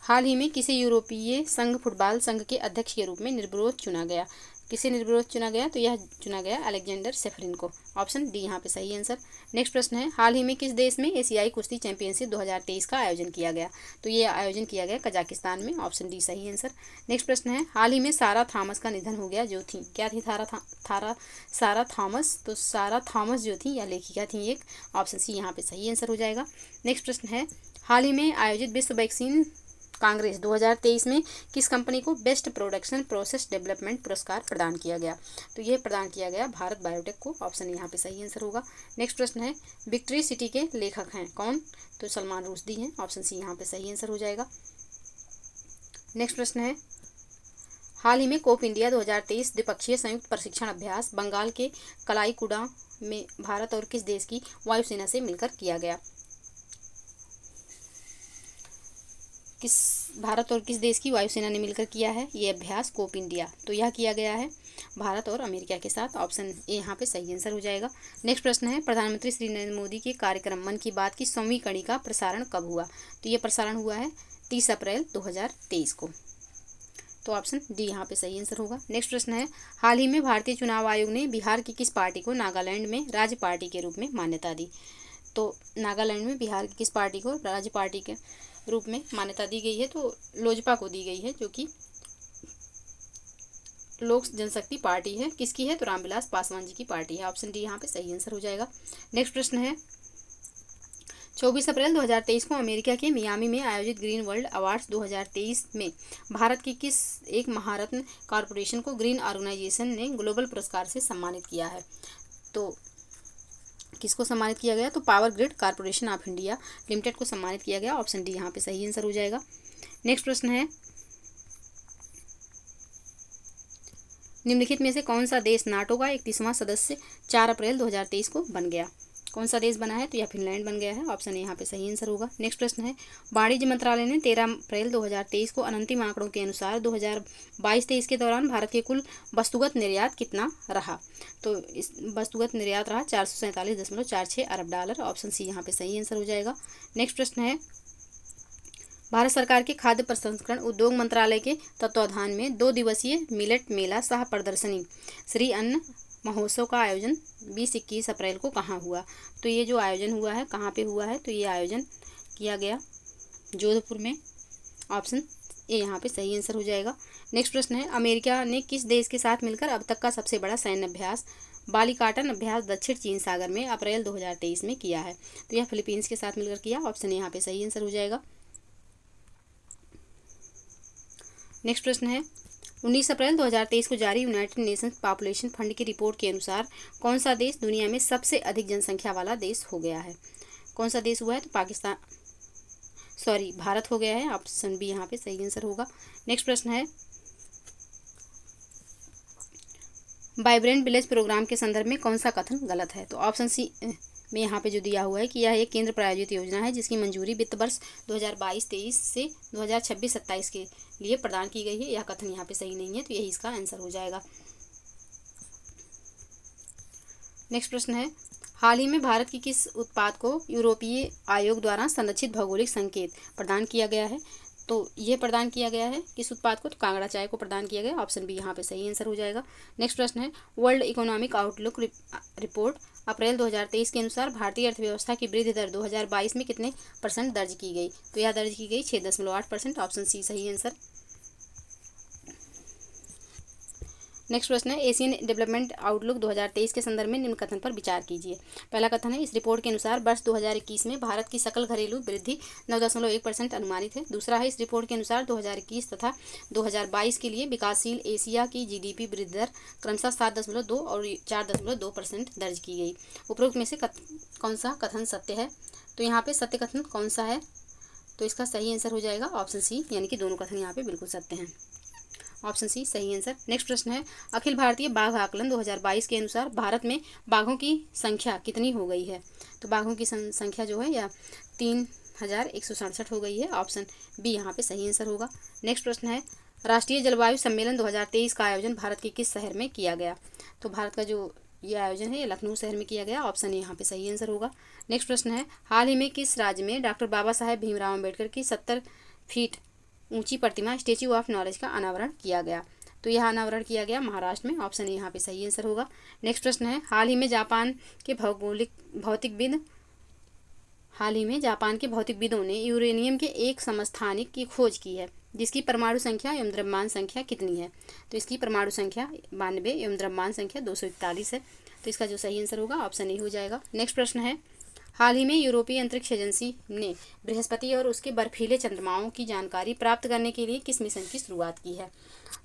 हाल ही में किसे यूरोपीय संघ फुटबॉल संघ के अध्यक्ष के रूप में निर्विरोध चुना गया? किसे निर्विरोध चुना गया? तो यह चुना गया अलेक्जेंडर सेफरिन को। ऑप्शन डी यहाँ पे सही आंसर। नेक्स्ट प्रश्न है, हाल ही में किस देश में एशियाई कुश्ती चैंपियनशिप 2023 का आयोजन किया गया? तो ये आयोजन किया गया कजाकिस्तान में। ऑप्शन डी सही आंसर। नेक्स्ट प्रश्न है, हाल ही में सारा थॉमस का निधन हो गया, जो थी क्या थी? सारा थॉमस। तो सारा थॉमस जो थी यह लेखिका थी एक। ऑप्शन सी यहाँ पे सही आंसर हो जाएगा। नेक्स्ट प्रश्न है, हाल ही में आयोजित विश्व वैक्सीन कांग्रेस 2023 में किस कंपनी को बेस्ट प्रोडक्शन प्रोसेस डेवलपमेंट पुरस्कार प्रदान किया गया? तो ये प्रदान किया गया भारत बायोटेक को। ऑप्शन यहाँ पे सही आंसर होगा। नेक्स्ट प्रश्न है, विक्ट्री सिटी के लेखक हैं कौन? तो सलमान रुश्दी हैं। ऑप्शन सी यहाँ पे सही आंसर हो जाएगा। नेक्स्ट प्रश्न है, हाल ही में कोप इंडिया 2023 द्विपक्षीय संयुक्त प्रशिक्षण अभ्यास बंगाल के कलाईकुड़ा में भारत और किस देश की वायुसेना से मिलकर किया गया? भारत और किस देश की वायुसेना ने मिलकर किया है ये अभ्यास कोप इंडिया? तो यह किया गया है भारत और अमेरिका के साथ। ऑप्शन ए यहाँ पे सही आंसर हो जाएगा। नेक्स्ट प्रश्न है, प्रधानमंत्री श्री नरेंद्र मोदी के कार्यक्रम मन की बात की 100वीं कड़ी का प्रसारण कब हुआ? तो ये प्रसारण हुआ है 30 अप्रैल 2023 को। तो ऑप्शन डी यहाँ पे सही आंसर होगा। नेक्स्ट प्रश्न है, हाल ही में भारतीय चुनाव आयोग ने बिहार की किस पार्टी को नागालैंड में राज्य पार्टी के रूप में मान्यता दी? तो नागालैंड में बिहार की किस पार्टी को राज्य पार्टी के रूप में मान्यता दी गई है? तो लोजपा को दी गई है, जो कि लोक जनशक्ति पार्टी है। किसकी है? तो रामविलास पासवान जी की पार्टी है। ऑप्शन डी यहाँ पे सही आंसर हो जाएगा। नेक्स्ट प्रश्न है, 24 अप्रैल 2023 को अमेरिका के मियामी में आयोजित ग्रीन वर्ल्ड अवार्ड्स 2023 में भारत की किस एक महारत्न कॉरपोरेशन को ग्रीन ऑर्गेनाइजेशन ने ग्लोबल पुरस्कार से सम्मानित किया है? तो किसको सम्मानित किया गया? तो power grid corporation of India limited को सम्मानित किया गया। ऑप्शन डी यहाँ पे सही आंसर हो जाएगा। नेक्स्ट प्रश्न है, निम्नलिखित में से कौन सा देश नाटो का 31वां सदस्य 4 अप्रैल 2023 को बन गया? कौन सा देश बना है? तो यह फिनलैंड बन गया है। ऑप्शन ए यहाँ पे सही आंसर होगा। नेक्स्ट प्रश्न है, वाणिज्य मंत्रालय ने 13 अप्रैल 2023 को अंतिम आंकड़ों के अनुसार 2022-23 के दौरान भारत के कुल वस्तुगत निर्यात कितना रहा? तो इस वस्तुगत निर्यात रहा 447.46 अरब डॉलर। ऑप्शन सी यहाँ पे सही आंसर हो जाएगा। नेक्स्ट प्रश्न है, भारत सरकार के खाद्य प्रसंस्करण उद्योग मंत्रालय के तत्वाधान में 2 दिवसीय मिलेट मेला सह प्रदर्शनी श्री अन्न महोत्सव का आयोजन 20-21 अप्रैल को कहाँ हुआ? तो ये जो आयोजन हुआ है कहाँ पे हुआ है? तो ये आयोजन किया गया जोधपुर में। ऑप्शन ए यहाँ पे सही आंसर हो जाएगा। नेक्स्ट प्रश्न है, अमेरिका ने किस देश के साथ मिलकर अब तक का सबसे बड़ा सैन्य अभ्यास बालिकाटन अभ्यास दक्षिण चीन सागर में अप्रैल 2023 में किया है? तो यह फिलीपींस के साथ मिलकर किया। ऑप्शन यहाँ पे सही आंसर हो जाएगा। नेक्स्ट प्रश्न है, 19 अप्रैल 2023 को जारी यूनाइटेड नेशंस पॉपुलेशन फंड की रिपोर्ट के अनुसार कौन सा देश दुनिया में सबसे अधिक जनसंख्या वाला देश हो गया है? कौन सा देश हुआ है? तो भारत हो गया है। ऑप्शन बी यहाँ पे सही आंसर होगा। नेक्स्ट प्रश्न है, वाइब्रेंट विलेज प्रोग्राम के संदर्भ में कौन सा कथन गलत है? तो ऑप्शन सी में यहाँ पे जो दिया हुआ है कि यह एक केंद्र प्रायोजित योजना है जिसकी मंजूरी वित्त वर्ष 2022-23 से 2026-27 के लिए प्रदान की गई है। यह कथन यहाँ पे सही नहीं है, तो यही इसका आंसर हो जाएगा। नेक्स्ट प्रश्न है, हाल ही में भारत की किस उत्पाद को यूरोपीय आयोग द्वारा संरक्षित भौगोलिक संकेत प्रदान किया गया है? तो ये प्रदान किया गया है किस उत्पाद को? तो कांगड़ा चाय को प्रदान किया गया। ऑप्शन बी यहाँ पे सही आंसर हो जाएगा। नेक्स्ट प्रश्न है, वर्ल्ड इकोनॉमिक आउटलुक रिपोर्ट अप्रैल 2023 के अनुसार भारतीय अर्थव्यवस्था की वृद्धि दर 2022 में कितने % दर्ज की गई? तो यह दर्ज की गई 6.8%। ऑप्शन सी सही आंसर। नेक्स्ट प्रश्न है, एशियन डेवलपमेंट आउटलुक 2023 के संदर्भ में निम्न कथन पर विचार कीजिए। पहला कथन है, इस रिपोर्ट के अनुसार वर्ष 2021 में भारत की सकल घरेलू वृद्धि 9.1% अनुमानित है। दूसरा है, इस रिपोर्ट के अनुसार 2021 तथा 2022 के लिए विकासशील एशिया की GDP वृद्धि दर क्रमशः 7.2 और 4.2% दर्ज की गई। उपरोक्त में से कौन सा कथन सत्य है? तो यहाँ पे सत्य कथन कौन सा है? तो इसका सही आंसर हो जाएगा ऑप्शन सी, यानी कि दोनों कथन यहाँ पे बिल्कुल सत्य हैं। ऑप्शन सी सही आंसर। नेक्स्ट प्रश्न है, अखिल भारतीय बाघ आकलन 2022 के अनुसार भारत में बाघों की संख्या कितनी हो गई है? तो बाघों की संख्या जो है यह 3167 हो गई है। ऑप्शन बी यहाँ पे सही आंसर होगा। नेक्स्ट प्रश्न है, राष्ट्रीय जलवायु सम्मेलन 2023 का आयोजन भारत के किस शहर में किया गया? तो भारत का जो ये आयोजन है ये लखनऊ शहर में किया गया। ऑप्शन यहाँ पे सही आंसर होगा। नेक्स्ट प्रश्न है, हाल ही में किस राज्य में डॉक्टर बाबा साहेब भीमराव अम्बेडकर की 70 फीट ऊंची प्रतिमा स्टेच्यू ऑफ नॉलेज का अनावरण किया गया? तो यह अनावरण किया गया महाराष्ट्र में। ऑप्शन ए यहाँ पे सही आंसर होगा। नेक्स्ट प्रश्न है, हाल ही में जापान के भौतिकविदों ने यूरेनियम के एक समस्थानिक की खोज की है जिसकी परमाणु संख्या एवं द्रव्यमान संख्या कितनी है। तो इसकी परमाणु संख्या 92 एवं द्रव्यमान संख्या 241 है। तो इसका जो सही आंसर होगा ऑप्शन ए हो जाएगा। नेक्स्ट प्रश्न है, हाल ही में यूरोपीय अंतरिक्ष एजेंसी ने बृहस्पति और उसके बर्फीले चंद्रमाओं की जानकारी प्राप्त करने के लिए किस मिशन की शुरुआत की है।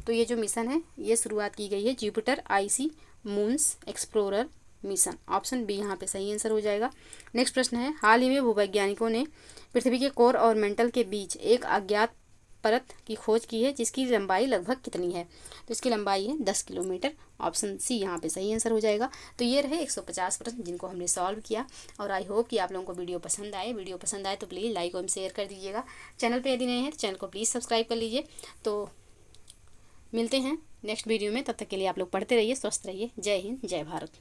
तो ये जो मिशन है ये शुरुआत की गई है Jupiter icy moons explorer mission. Option B यहाँ पे सही आंसर हो जाएगा। नेक्स्ट प्रश्न है, हाल ही में भूवैज्ञानिकों ने पृथ्वी के कोर और मेंटल के बीच एक अज्ञात परत की खोज की है जिसकी लंबाई लगभग कितनी है। तो इसकी लंबाई है 10 किलोमीटर। ऑप्शन सी यहाँ पे सही आंसर हो जाएगा। तो ये रहे 150 प्रश्न जिनको हमने सॉल्व किया और आई होप कि आप लोगों को वीडियो पसंद आए। वीडियो पसंद आए तो प्लीज़ लाइक और शेयर कर दीजिएगा। चैनल पे यदि नए हैं तो चैनल को प्लीज़ सब्सक्राइब कर लीजिए। तो मिलते हैं नेक्स्ट वीडियो में, तब तक के लिए आप लोग पढ़ते रहिए, स्वस्थ रहिए। जय हिंद, जय भारत।